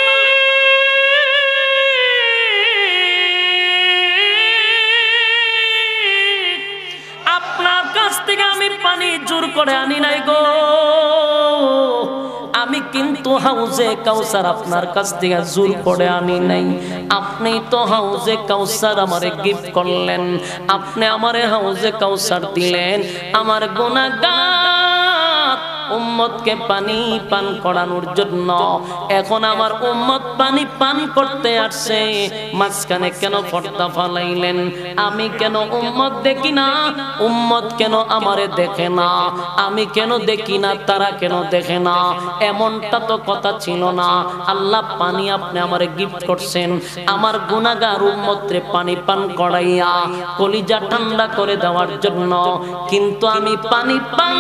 আপনার কাছ থেকে আমি পানি জোর করে আনি নাই গো, আমি কিন্তু হাউজে কাউসার আপনার কাছ থেকে জোর করে আনি নাই, আপনি তো হাউজে কাউসার আমারে গিফট করলেন, আপনি আমারে হাউজে কাউসার দিলেন, আমার গুনাহগার উম্মতকে পানি পান করানোর জন্য। এখন আমার উম্মত পানি পান করতে আসছে, মাঝখানে কেন পর্দা ফালাইলেন? আমি কেন উম্মত দেখি না? উম্মত কেন আমারে দেখে না? আমি কেন দেখি না, তারা কেন দেখে না? এমনটা তো কথা ছিল না। আল্লাহ পানি আপনি আমারে গিফট করছেন, আমার গুনাহগার উম্মতরে পানি পান করাইয়া কলিজা ঠান্ডা করে দেওয়ার জন্য, কিন্তু আমি পানি পান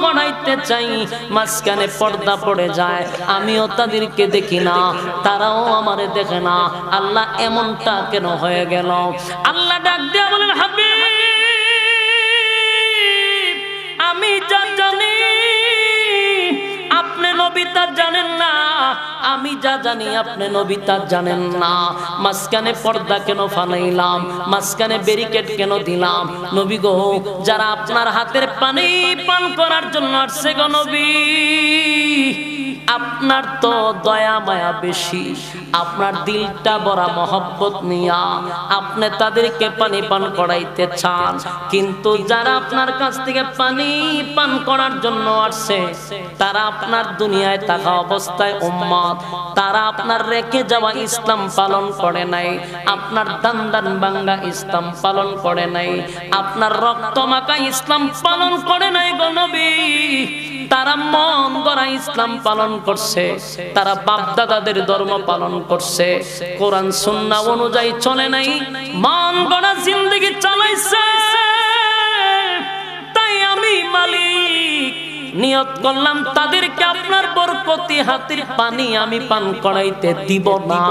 করাইতে চাই, মাঝখানে পর্দা পড়ে যায়, আমিও তাদেরকে দেখি না, তারাও আমারে দেখে না। আল্লাহ এমনটা কেন হয়ে গেল? আল্লাহ ডাক দিয়ে বলেন, হাবিব আমি যা জানি আপনি নবী তা জানেন না, আমি যা জানি আপনি নবী তা জানেন না। মাঝখানে পর্দা কেন ফালাইলাম? মাঝখানে ব্যারিকেড কেন দিলাম? নবী গো, যারা আপনার হাতের পানি পান করার জন্য আসছে গো নবী, আপনার তো দয়া মায়া বেশি, আপনার দিলটা বড় মহব্বত নিয়া আপনি তাদেরকে পানি পান করাইতে চান, কিন্তু যারা আপনার কাছ থেকে পানি পান করার জন্য আসছে, তারা আপনার দুনিয়ায় থাকা অবস্থায় উম্মত, তারা আপনার রেখে যাওয়া ইসলাম পালন করে নাই, আপনার দান দান ভাঙ্গা ইসলাম পালন করে নাই, আপনার রক্ত মাখা ইসলাম পালন করে নাই গো নবী। তারা মন গড়া ইসলাম পালন করছে, তারা বাপ দাদাদের ধর্ম পালন করছে, কোরআন সুন্নাহ অনুযায়ী চলে নাই, মন গড়া জিন্দেগি চালাইছে। তাই আমি মালিক নিয়ত করলাম তাদেরকে আপনার বরকতি হাতের পানি আমি পান করাইতে দিব না।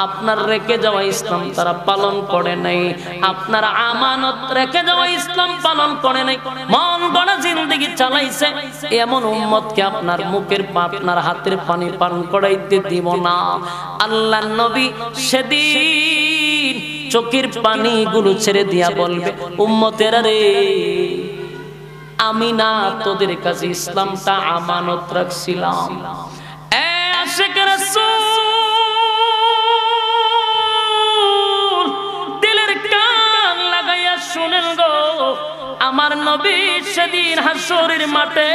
আপনার রেখে যাওয়া ইসলাম তারা পালন করে নাই, আপনার আমানত রেখে যাওয়া ইসলাম পালন করে নাই, মন গড়া জিন্দেগি চালাইছে, এমন উম্মতকে আপনার মুখের আপনার হাতের পানি পান করাইতে দিব না। আল্লাহর নবী সেদিন চোখের পানিগুলো ছেড়ে দিয়া বলবে, উম্মতেরা রে, আমি না তোদের কাছে ইসলামটা আমানত রাখছিলাম। আশিক রাসূল দিলের কান লাগাইয়া শুনেন গো, আমার নবী সেদিন হাসরের মাঠে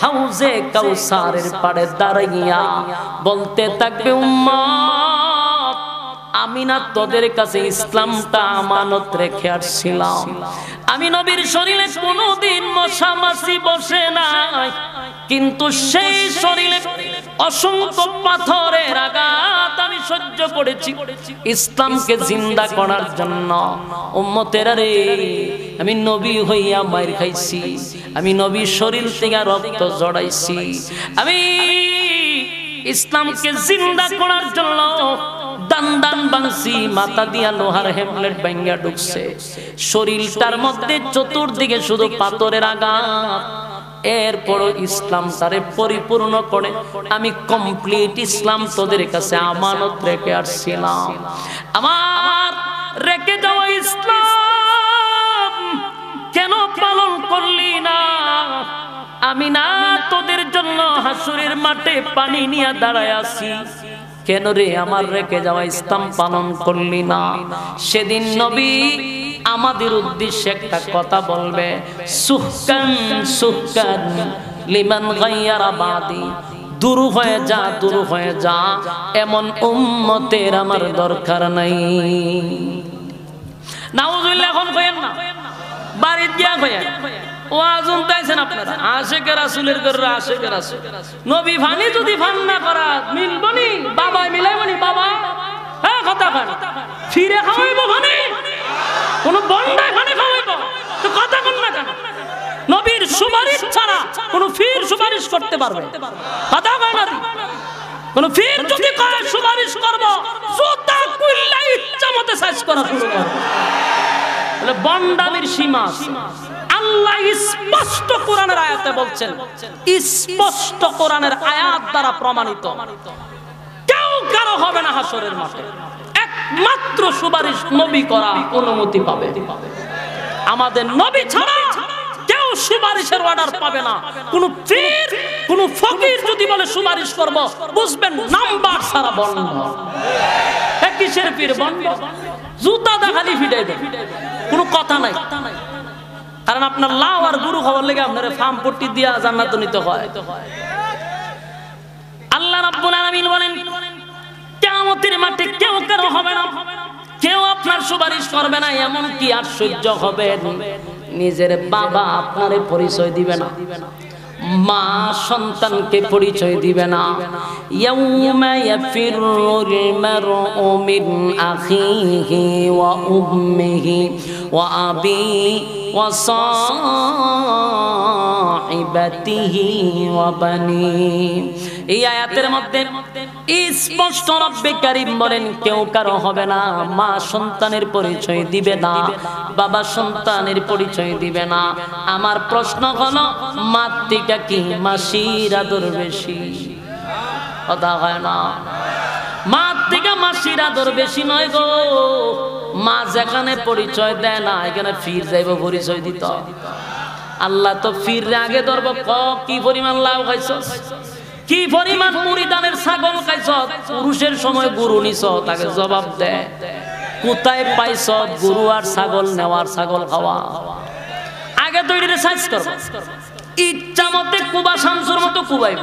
হাউজে কাউসারের পাড়ে দাঁড়াইয়া বলতে থাকবে, উম্মত আমি না তোদের কাছে ইসলামটা আমানত রেখে আসছিলাম। আমি নবীর শরীরে কোনোদিন মশা মাছি বসে নাই, কিন্তু সেই শরীরে অসংখ্য পাথরের আঘাত আমি সহ্য করেছি ইসলামকে জিন্দা করার জন্য। উম্মতেরা রে, আমি নবী হইয়া মার খাইছি, আমি নবীর শরীর থেকে রক্ত জড়াইছি, আমি ইসলামকে জিন্দা করার জন্য দান দান বাংসি, মাথা দিয়া লোহার হেমলেট ভাঙ্গা ঢুকছে, শরীরটার মধ্যে চতুর্দিকে শুধু পাথরের আঘাত। এরপরও ইসলাম তারে পরিপূর্ণ করে আমি কমপ্লিট ইসলাম তোদের কাছে আমানত রেখে আসছিলাম। আমার রেখে যাওয়া ইসলাম কেন পালন করলি না? আমি না তোদের জন্য হাসরের মাঠে পানি নিয়ে দাঁড়ায় আছি, কেন রে আমার রেখে যাওয়া ইসলাম পালন করলি না? সেদিন নবী আমাদের উদ্দেশ্যে একটা কথা বলবে, সুহকান সুহকান লিমান গায়্যারা বাদি, দূর হয়ে যা, দূর হয়ে যা, এমন উম্মতের আমার দরকার নাই। নাউজুবিল্লাহ, এখন কইেন না, বাড়িতে গিয়া কইেন, ওয়াজ শুনতেছেন আপনারা, আশিকে রাসূলের ঘরে আশিকে রাসূল, নবী ফানি যদি ফান না করা মিলবনি, বাবা মিলাইবনি, বাবা হ্যাঁ কথা ফান ফিরে খাওয়াইব ফানি, কোন বন্ডায় ফানি খাওয়াইব, কোন ফির সুপারিশ করতে পারবে? কথা কয় না, কোন ফির যদি কয় সুপারিশ করব, জুতা কুইল্লা ইচ্ছা মতে সাইজ করা শুরু করবে। বলে বন্ডামির সীমা। আল্লাহ স্পষ্ট কোরআনের আয়াতে বলছেন, স্পষ্ট কোরআনের আয়াত দ্বারা প্রমাণিত, কেউ কারো হবে না হাসরের মাঠে, একমাত্র সুপারিশ নবী করা অনুমতি পাবে। আমাদের নবী ছাড়া কেউ সুপারিশের অর্ডার পাবে না। কোন পীর কোন ফকির যদি বলে সুপারিশ করব, বুঝবেন নাম্বার সারা বন্ধ। কিসের পীর বন্ধ? জুতা দা খালি ফিটাই দেয়, কোনো কথা নাই। কারণ আপনার লাউ আর গুরু খাওয়ার লেগে আপনার ফার্ম পট্টি দিয়া জান্নাত নিতে হয়। আল্লাহ রাব্বুল আলামিন বলেন, কিয়ামতের মাঠে কেউ কারো হবে না, কেউ আপনার সুপারিশ করবে না। এমন কি আশ্চর্য হবে, নিজের বাবা আপনারে পরিচয় দিবে না, মা সন্তানকে পরিচয় দিবে না। ইয়াউমা ইয়াফিরুল মারউ মিন আখিহি ওয়া উম্মিহি ওয়া আবি ওয়া সাহিবাতিহি ওয়া বানি। এই আয়াতের মধ্যে স্পষ্ট রব্বে কারীম বলেন, কেউ কারো হবে না, মা সন্তানের পরিচয় দিবে না, বাবা সন্তানের পরিচয় দিবে না। আমার প্রশ্ন হলো, মাতৃকা কি মাসির আদর বেশি? কথা হয় না, মাতৃকা মাসির আদর বেশি নয় গো। মা যেখানে পরিচয় দেয় না, এখানে ফির যাইব পরিচয় দিত। আল্লাহ তো ফির আগে ধরব, কি পরিমাণ লাভ খাইছস, কি পরিমাণ মুরিদানের ছাগল খাইছস, পুরুষের সময় গরু নিছ, তাকে জবাব দেয় কোথায় পাইছ গরু আর ছাগল নেওয়ার, ছাগল খাওয়া। আগে তো এটারে সাইজ করব, ইচ্ছা মতে কুবা শামসুর মতো কুবাইব।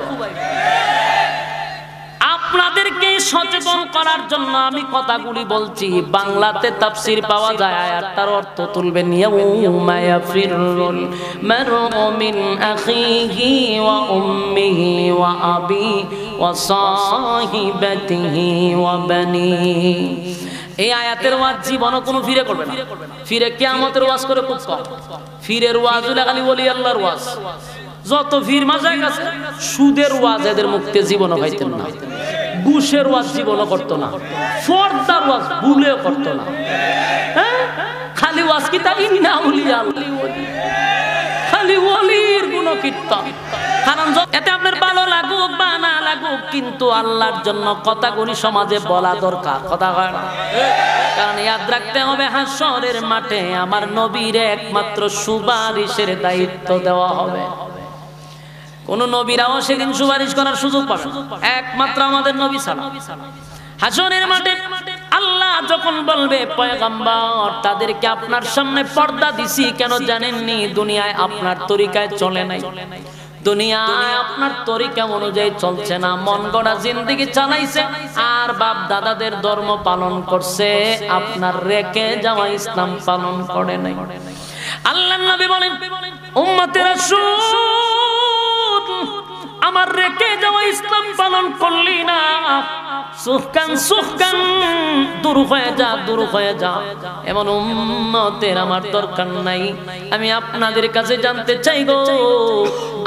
আপনাদেরকে সচেতন করার জন্য আমি কথাগুলি বলছি। বাংলাতে তাফসীর পাওয়া যায়, আয়াতটার অর্থ তুলবেন, ইয়াউমা ইয়াফিরুল মারউ মিন আখিহি ওয়া উম্মিহি ওয়া আবি ওয়া সাহিবাতিহি ওয়া বানি। এই আয়াতের ওয়াজ জীবনও কোনো ফিরে করবে না। ফিরে কিয়ামতের ওয়াজ করে খুব কম। ফিরের ওয়াজ হলো খালি ওলি আল্লাহর ওয়াজ। যত ফির মাঝে গেছে, সুদের ওয়াজ এদের মুক্তি জীবনও পাইতেন না, ঘুষের ওয়াজ জীবনও করতো না, ফর্দার ওয়াজ ভুলেও করতো না। হ্যাঁ, খালি ওয়াজ কি তা ইন্না আউলিয়া আল্লাহ, খালি ওলির গুণকীর্তন। কারণ এতে আপনার ভালো লাগুক বা না লাগুক, কিন্তু আল্লাহর জন্য কথাগুলি সমাজে বলা দরকার। কথা হয় না, কারণ ইয়াদ রাখতে হবে, হাসরের মাঠে আমার নবীর একমাত্র সুপারিশের দায়িত্ব দেওয়া হবে। কোন নবীরাও সেদিন সুপারিশ করার সুযোগ পাবে না, একমাত্র আমাদের নবী ছাড়া। হাসরের মাঠে আল্লাহ যখন বলবে, পয়গম্বর তাদেরকে আপনার সামনে পর্দা দিছি কেন জানেননি? দুনিয়ায় আপনার তরিকায় চলে নাই, দুনিয়ায় আপনার তরিকা অনুযায়ী চলছে না, মন গড়া জিন্দেগি চালাইছে, আর বাপ দাদাদের ধর্ম পালন করছে, আপনার রেখে যাওয়া ইসলাম পালন করে নাই। আল্লাহর নবী বলেন, উম্মতেরা আমার রেখে যাওয়া ইসলাম পালন করলি না, সুখকান সুখকান, দূর হয়ে যা, দূর হয়ে যা। এমন উম্মতের আমার দরকার নাই। আমি আপনাদের কাছে জানতে চাই গো,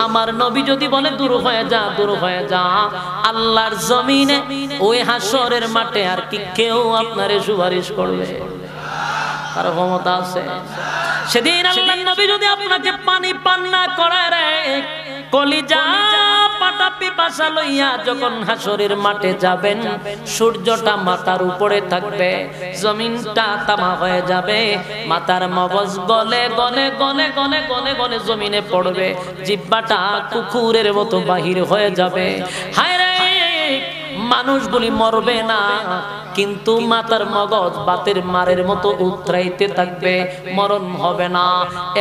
আমার নবী যদি বলে দূর হয়ে যা, দূর হয়ে যা, আল্লাহর জমিনে ওই হাসরের মাঠে আর কি কেউ আপনারে সুপারিশ করবে? তার ক্ষমতা আছে? সেদিন আল্লাহর নবী যদি আপনাকে পানি পান না করায় রে, কলিজা পাটা পিপাসা লইয়া যখন হাসরের মাঠে যাবেন, সূর্যটা মাথার উপরে থাকবে, জমিনটা তামা হয়ে যাবে, মাথার মগজ গলে গলে গলে গলে গলে গলে জমিনে পড়বে, জিহ্বাটা কুকুরের মতো বাহির হয়ে যাবে। হায় রে, মানুষগুলি মরবে না, কিন্তু মাথার মগজ বাতের মারের মতো উতরাইতে থাকবে, মরণ হবে না।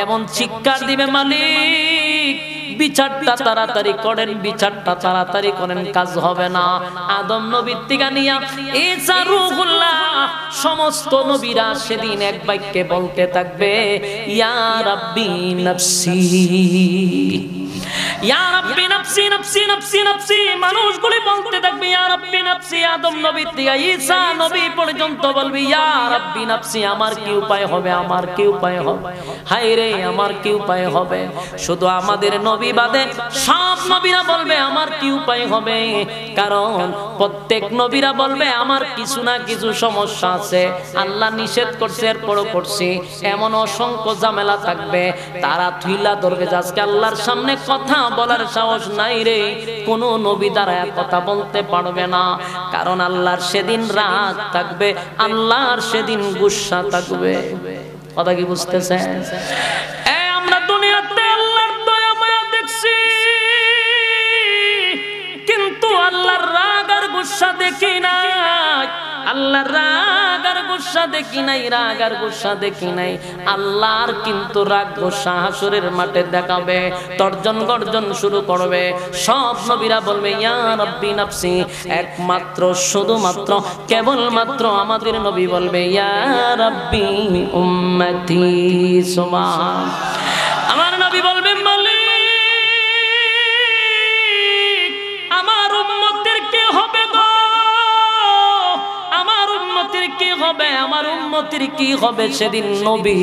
এমন চিৎকার দিবে, মালিক বিচারটা তাড়াতাড়ি করেন, বিচারটা তাড়াতাড়ি করেন, কাজ হবে না। আদম নবীর থেকে নিয়া ঈসা রূহুল্লাহ সমস্ত নবীরা সেদিন এক বাক্যে বলতে থাকবে, ইয়া রাব্বি নাফসি, ইয়া রাব্বি নাফসি নাফসি নাফসি নাফসি, মানুষগুলি বলতে থাকবে ইয়া রাব্বি নাফসি। আদম নবী থেকে ঈসা নবী পর্যন্ত বলবে ইয়া রাব্বি নাফসি। আমার কি উপায় হবে, আমার কি উপায় হবে, হায় রে আমার কি উপায় হবে। শুধু আমাদের নবী বাদে সব নবীরা বলবে আমার কি উপায় হবে, কারণ প্রত্যেক নবীরা বলবে আমার কিছু না কিছু সমস্যা আছে, আল্লাহ নিষেধ করছে এরপরও করছি, এমন অসংখ্য ঝামেলা থাকবে। তারা থুইলা ধরবে যে আজকে আল্লাহর সামনে কথা বলার সাহস নাই রে, কোন নবী দ্বারা কথা বলতে পারবে না, কারণ আল্লাহর সেদিন রাগ থাকবে, আল্লাহর সেদিন গুসা থাকবে। কথা কি বুঝতেছেন? আমরা দুনিয়াতে আল্লাহর দয়া মায়া দেখছি, কিন্তু আল্লাহর রাগ আর গুসা দেখি নাই। আল্লাহর রাগ আর গুসা দেখি নাই, রাগ আর গুসা দেখি নাই। আল্লাহর কিন্তু রাগ গুসা হাসরের মাঠে দেখাবে, তর্জন গর্জন শুরু করবে। সব নবীরা বলবে ইয়া রাব্বি নাফসি, একমাত্র শুধুমাত্র কেবলমাত্র আমাদের নবী বলবে ইয়া রাব্বি উম্মতি। সুবহান, আমার নবী বলবেন মালিক আমার উম্মতের কি হবে গো, আমার উম্মতের কি হবে, আমার উম্মতের কি হবে। সেদিন নবী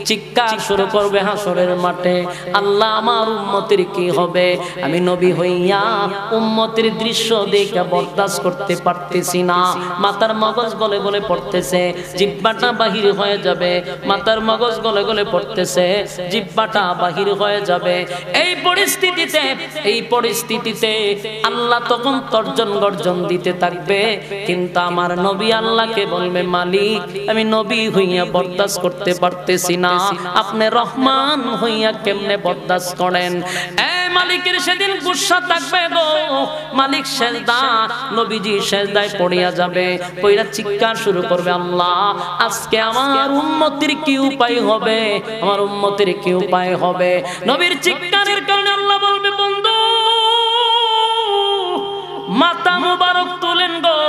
চিৎকার শুরু করবে হাসরের মাঠে, আল্লাহ আমার উম্মতের কি হবে। আমি নবী হইয়া উম্মতের দৃশ্য দেখে বরদাস্ত করতে পারতেছি না, মাথার মগজ গলে গলে পড়তেছে, জিহ্বাটা বাহির হয়ে যাবে, মাথার মগজ গলে গলে পড়তেছে, জিহ্বাটা বাহির হয়ে যাবে। এই পরিস্থিতিতে আল্লাহ তখন তর্জন গর্জন দিতে থাকবে, কিন্তু আমার নবী আল্লাহকে বলবে মালিক আমি নবী হইয়া বরদাস্ত করতে পারতেছি না, আপনি রহমান হইয়া কেমনে বরদাস্ত করেন। মালিকের সেদিন গুসা থাকবে গো। মালিক সেজদা, নবীজি সেজদায় পড়িয়া যাবে, পয়রা চিৎকার শুরু করবে আল্লাহ আজকে আমার উম্মতের কি উপায় হবে, আমার উম্মতের কি উপায় হবে। নবীর চিৎকারের কারণে আল্লাহ বলবে বন্ধু মাথা মুবারক তুলেন গো,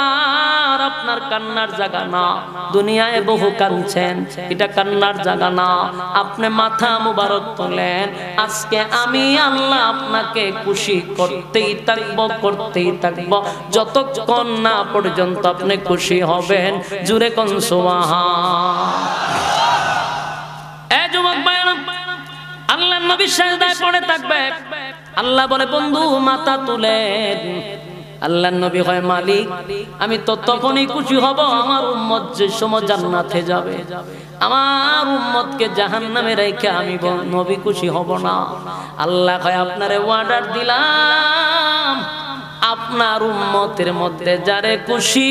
আর আপনার কান্নার জায়গা না, দুনিয়ায় বহু কাঁদছেন, এটা কান্নার জায়গা না, আপনি মাথা মুবারক তোলেন। আজকে আমি আল্লাহ আপনাকে খুশি করতেই থাকবো যতক্ষণ না পর্যন্ত আপনি খুশি হবেন। জুরে কোন সুবহান। এই যুবক ভাইরা, আল্লাহর নবী সিজদায় পড়ে থাকবে, আল্লাহ বলে বন্ধু মাথা তুলেন। আল্লাহর নবী হয় মালিক আমি তো তখনই খুশি হব আমার উম্মত যে সময় জান্নাতে যাবে, আমার উম্মতকে জাহান্নামে রেখে আমি নবী খুশি হব না। আল্লাহ কয় আপনারে অর্ডার দিলাম আপনার উম্মতের মধ্যে যারে খুশি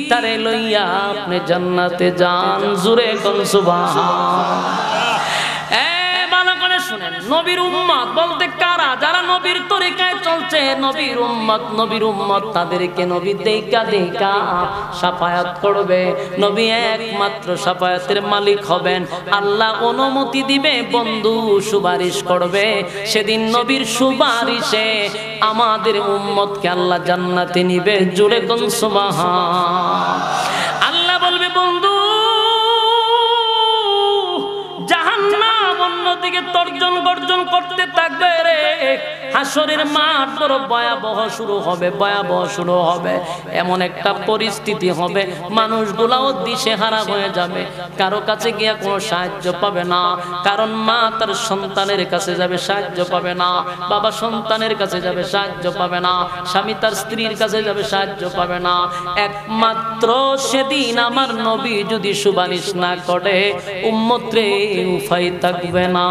তারে লইয়া আপনি জান্নাতে যান। জুরে কোন সুবহান। নবীর উম্মত বলতে কারা? যারা নবীর তরিকায় চলছে, নবীর উম্মত তাদেরকে নবী দেখা দেখা শাফায়াত করবে। নবী একমাত্র শাফায়াতের মালিক হবেন, আল্লাহ অনুমতি দিবে, বন্ধু সুপারিশ করবে। সেদিন নবীর সুপারিশে আমাদের উম্মতকে আল্লাহ জান্নাতে নিবে। জুড়ে কোন সুবহান। আল্লাহ বলবে বন্ধু জাহান্নাম অন্যদিকে তর্জন গর্জন করতে থাকবে রে। হাসরের মাঠ বড় ভয়াবহ শুরু হবে, এমন একটা পরিস্থিতি হবে মানুষগুলাও দিশেহারা হয়ে যাবে, কারো কাছে গিয়া কোনো সাহায্য পাবে না। কারণ মা তার সন্তানের কাছে যাবে, সাহায্য পাবে না, বাবা সন্তানের কাছে যাবে, সাহায্য পাবে না, স্বামী তার স্ত্রীর কাছে যাবে, সাহায্য পাবে না। একমাত্র সেদিন আমার নবী যদি সুপারিশ না করে উম্মতরে উপায় থাকবে না।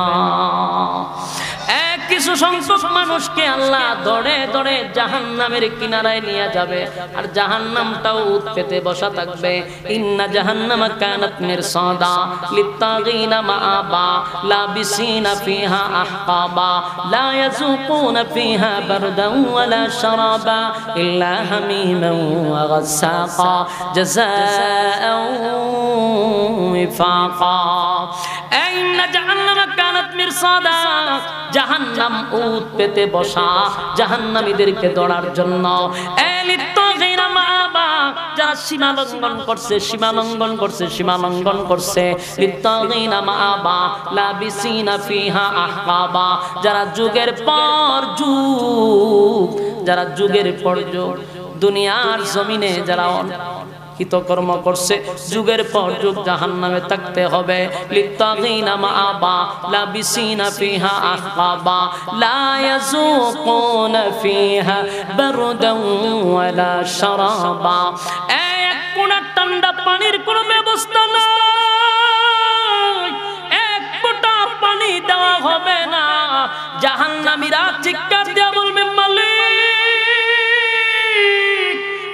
কিছু সংখ্যক মানুষকে আল্লাহ ধরে ধরে জাহান্নামের কিনারায় নিয়ে যাবে, আর জাহান্নামটাও উৎপেতে বসা থাকবে। ইন্না জাহান্নামা কানাত মিরসাদা লিত্তাগিনা মাআবা লাবিসিনা ফিহা আহকাবা লা ইয়াযুকুনা ফিহা বারদান ওয়ালা শারাবা ইল্লা হামিমান ওয়া গাসসাকা জাযাআন ওয়াফাকা। ইন্না জাহান্নামা কানাত মিরসাদা, জাহান্নাম উত পেতে বসা জাহান্নামীদেরকে ধরার জন্য। যারা সীমা লঙ্ঘন করছে, সীমা লঙ্ঘন করছে, সীমা লঙ্ঘন করছে, লিত্তাগিনা মাআবা লাবিসিনা ফিহা আহকাবা, যারা যুগের পর যুগ, যারা যুগের পর যুগ দুনিয়ার জমিনে যারা কৃতকর্ম করছে, যুগের পর যুগ জাহান্নামে থাকতে হবে। লিত্তাগিনা মাআবা লাবিসিনা ফিহা আহকাবা লা ইয়াযুকুনা ফিহা বারদান ওয়ালা শারাবা। এক কোনা ঠান্ডা পানির কোনো ব্যবস্থা নাই, এক ফোঁটা পানি দেওয়া হবে না। জাহান্নামীরা চিৎকার দিয়ে বলবে, মালিক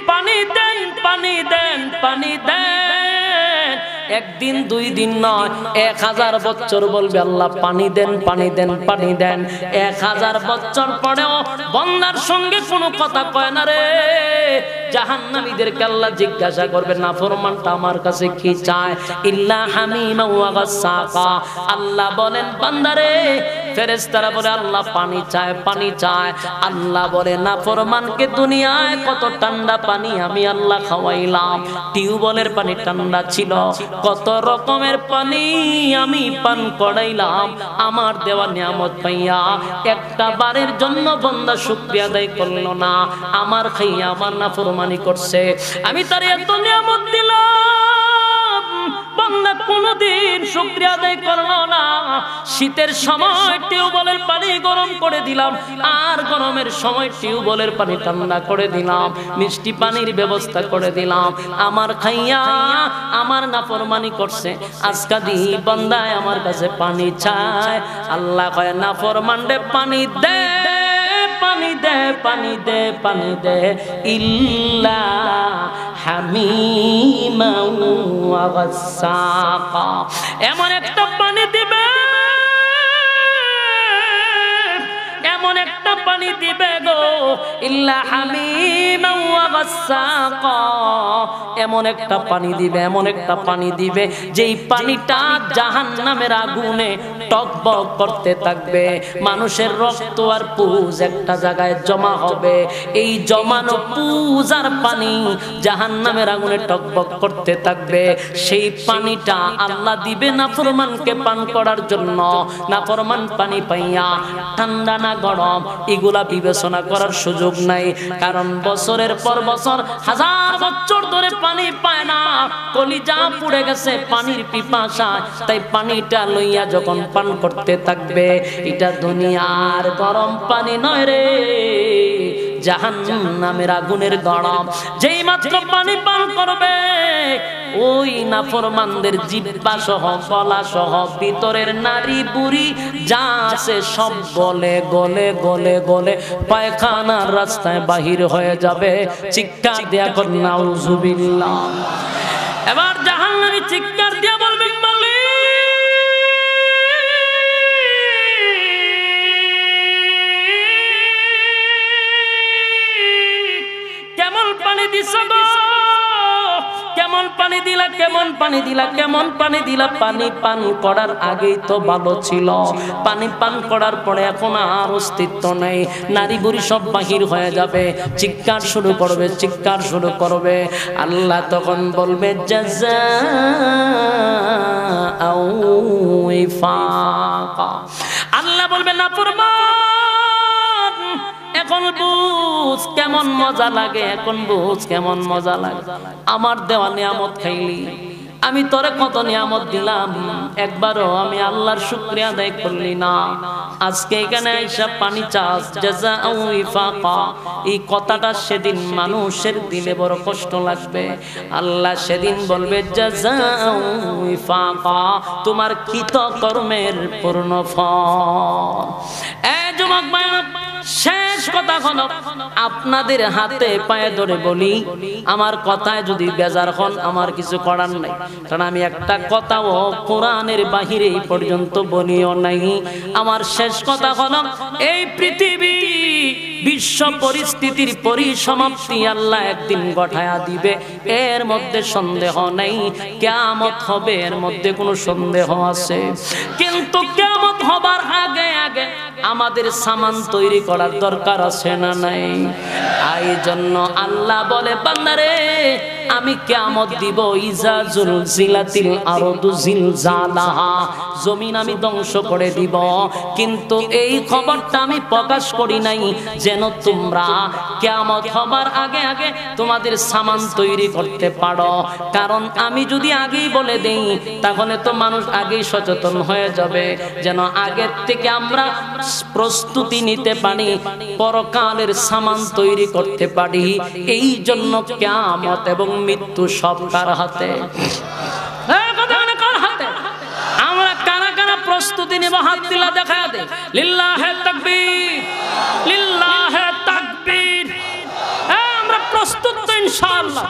পানি দেন, পানি দেন, পানি দেন। একদিন দুই দিন নয়, 1000 বছর বলবে আল্লাহ পানি দেন, পানি দেন, পানি দেন। 1000 বছর পরেও বান্দার সঙ্গে কোনো কথা কয় না রে। জাহান্নামীদেরকে আল্লাহ জিজ্ঞাসা করবে, নাফরমানটা আমার কাছে কি চায়? ইল্লা হামিমা ওয়া গাসসাকা। আল্লাহ বলেন বান্দারে, ফেরেশতারা বলে আল্লাহ পানি চায়, পানি চায়। আল্লাহ বলে নাফরমানকে দুনিয়ায় কত ঠান্ডা পানি আমি আল্লাহ খাওয়াইলাম। টিউবওয়েলের পানি ঠান্ডা ছিল, কত রকমের পানি আমি পান করাইলাম। আমার দেওয়া নিয়ামত পাইয়া একটা বারের জন্য বান্দা শুকরিয়া আদায় করলো না, আমার খাইয়া আমার নাফরমানি করছে। আমি তার এত নিয়ামত দিলাম, বান্দা কোনদিন শুকরিয়া আদায় করলো না। শীতের সময় টিউবওয়েলের পানি গরম করে দিলাম, আর গরমের সময় টিউবওয়েলের পানি ঠান্ডা করে দিলাম, মিষ্টি পানির ব্যবস্থা করে দিলাম। আমার খাইয়া আমার নাফরমানি করছে, আজকা দি বান্দায় আমার কাছে পানি চায়। আল্লাহ কয় নাফরমানরে পানি দে, পানি দে, পানি দে, পানি দে। ইল্লা হামিমা ওয়া গাসসাকা। এমন একটা পানি দিবে, এমন একটা পানি দিবে গো, ইল্লা হামিমা ওয়া গাসসাকা। এমন একটা পানি দিবে, এমন একটা পানি দিবে যেই পানিটা জাহান্নামের আগুনে টকবক করতে থাকবে। মানুষের রক্ত আর পুজ একটা জায়গায় জমা হবে, এই জমানো পুজ আর পানি জাহান্নামের আগুনে টকবক করতে থাকবে। সেই পানিটা আল্লাহ দিবে নাফরমানকে পান করার জন্য। নাফরমান পানি পাইয়া ঠান্ডা না গরম এগুলা বিবেচনা করার সুযোগ নাই, কারণ বছরের পর বছর, হাজার বছর ধরে পানি পায় না, কলিজা পুড়ে গেছে পানির পিপাসায়। তাই পানিটা লইয়া যখন পান করতে থাকবে, এটা দুনিয়ার গরম পানি নয় রে, জাহান্নামের আগুনের গরম। যেই মাত্র পানি পান করবে, ওই নাফরমানদের জিহ্বা সহ, গলা সহ, ভিতরের নারী বুড়ি যা আছে সব গলে গলে গলে গলে পায়খানার রাস্তায় বাহির হয়ে যাবে। চিৎকার দেয়া কর নাউজুবিল্লাহ। এবার জাহান্নামী চিৎকার দিয়া বলবেন, মালিক কেমন পানি দিছ গো, কেমন পানি দিলা, কেমন পানি দিলা, কেমন পানি দিলা। পানি পান করার আগেই তো ভালো ছিল, পানি পান করার পরে এখন আর অস্তিত্ব নেই, নারী বুড়ি সব বাহির হয়ে যাবে। চিৎকার শুরু করবে, চিৎকার শুরু করবে। আল্লাহ তখন বলবে জাযাআও ওয়াফাকা। আল্লাহ বলবে নাফরমান, এখন বুঝ কেমন মজা লাগে, এখন বুঝ কেমন মজা লাগে। আমার দেওয়া নিয়ামত খাইলি, আমি তোরে কত নিয়ামত দিলাম, একবারও আমি আল্লাহর শুকরিয়া আদায় করলি না। আজকে এখানে আইসা পানি চাস, জাযাআও ওয়াফাকা। এই কথাটা সেদিন মানুষের দিলে বড় কষ্ট লাগবে। আল্লাহ সেদিন বলবে জাযাআও ওয়াফাকা, তোমার কৃতকর্মের পূর্ণ ফল। এই যুবক ভাইরা, শেষ কথা হলো, আপনাদের হাতে পায়ে ধরে বলি, আমার কথায় যদি বেজার হন আমার কিছু করার নাই, কারণ আমি একটা কথাও কোরআনের বাহিরে এই পর্যন্ত বলিও নাই। আমার শেষ কথা হলো, এই পৃথিবী বিশ্ব পরিস্থিতির পরিসমাপ্তি আল্লাহ একদিন ঘটায়া দিবে, এর মধ্যে সন্দেহ নাই। কিয়ামত হবে, এর মধ্যে কোনো সন্দেহ আছে, কিন্তু কিয়ামত হবার আগে আগে আমাদের সামান তৈরি করার দরকার আছে না নাই? এই জন্য আল্লাহ বলে বান্দারে, আমি কিয়ামত দিব, ইজা জুলজিলাতিল আরদু জিলজালাহা, জমিন আমি ধ্বংস করে দিব। কিন্তু এই খবরটা আমি প্রকাশ করি নাই যেন তোমরা কিয়ামত হবার আগে আগে তোমাদের সামান তৈরি করতে পারো। কারণ আমি যদি আগেই বলে দেই তাহলে তো মানুষ আগেই সচেতন হয়ে যাবে, যেন আগের থেকে আমরা প্রস্তুতি নিতে পারি, পরকালের সামান তৈরি করতে পারি। এই জন্য কিয়ামত এবং মৃত্যু সব কার হাতে? কার হাতে? আমরা কারা কারা প্রস্তুতি নেব? হাত দিলা দেখা দে। লিল্লাহে তাকবীর, লিল্লাহে তাকবীর। আমরা প্রস্তুত তো ইনশাআল্লাহ।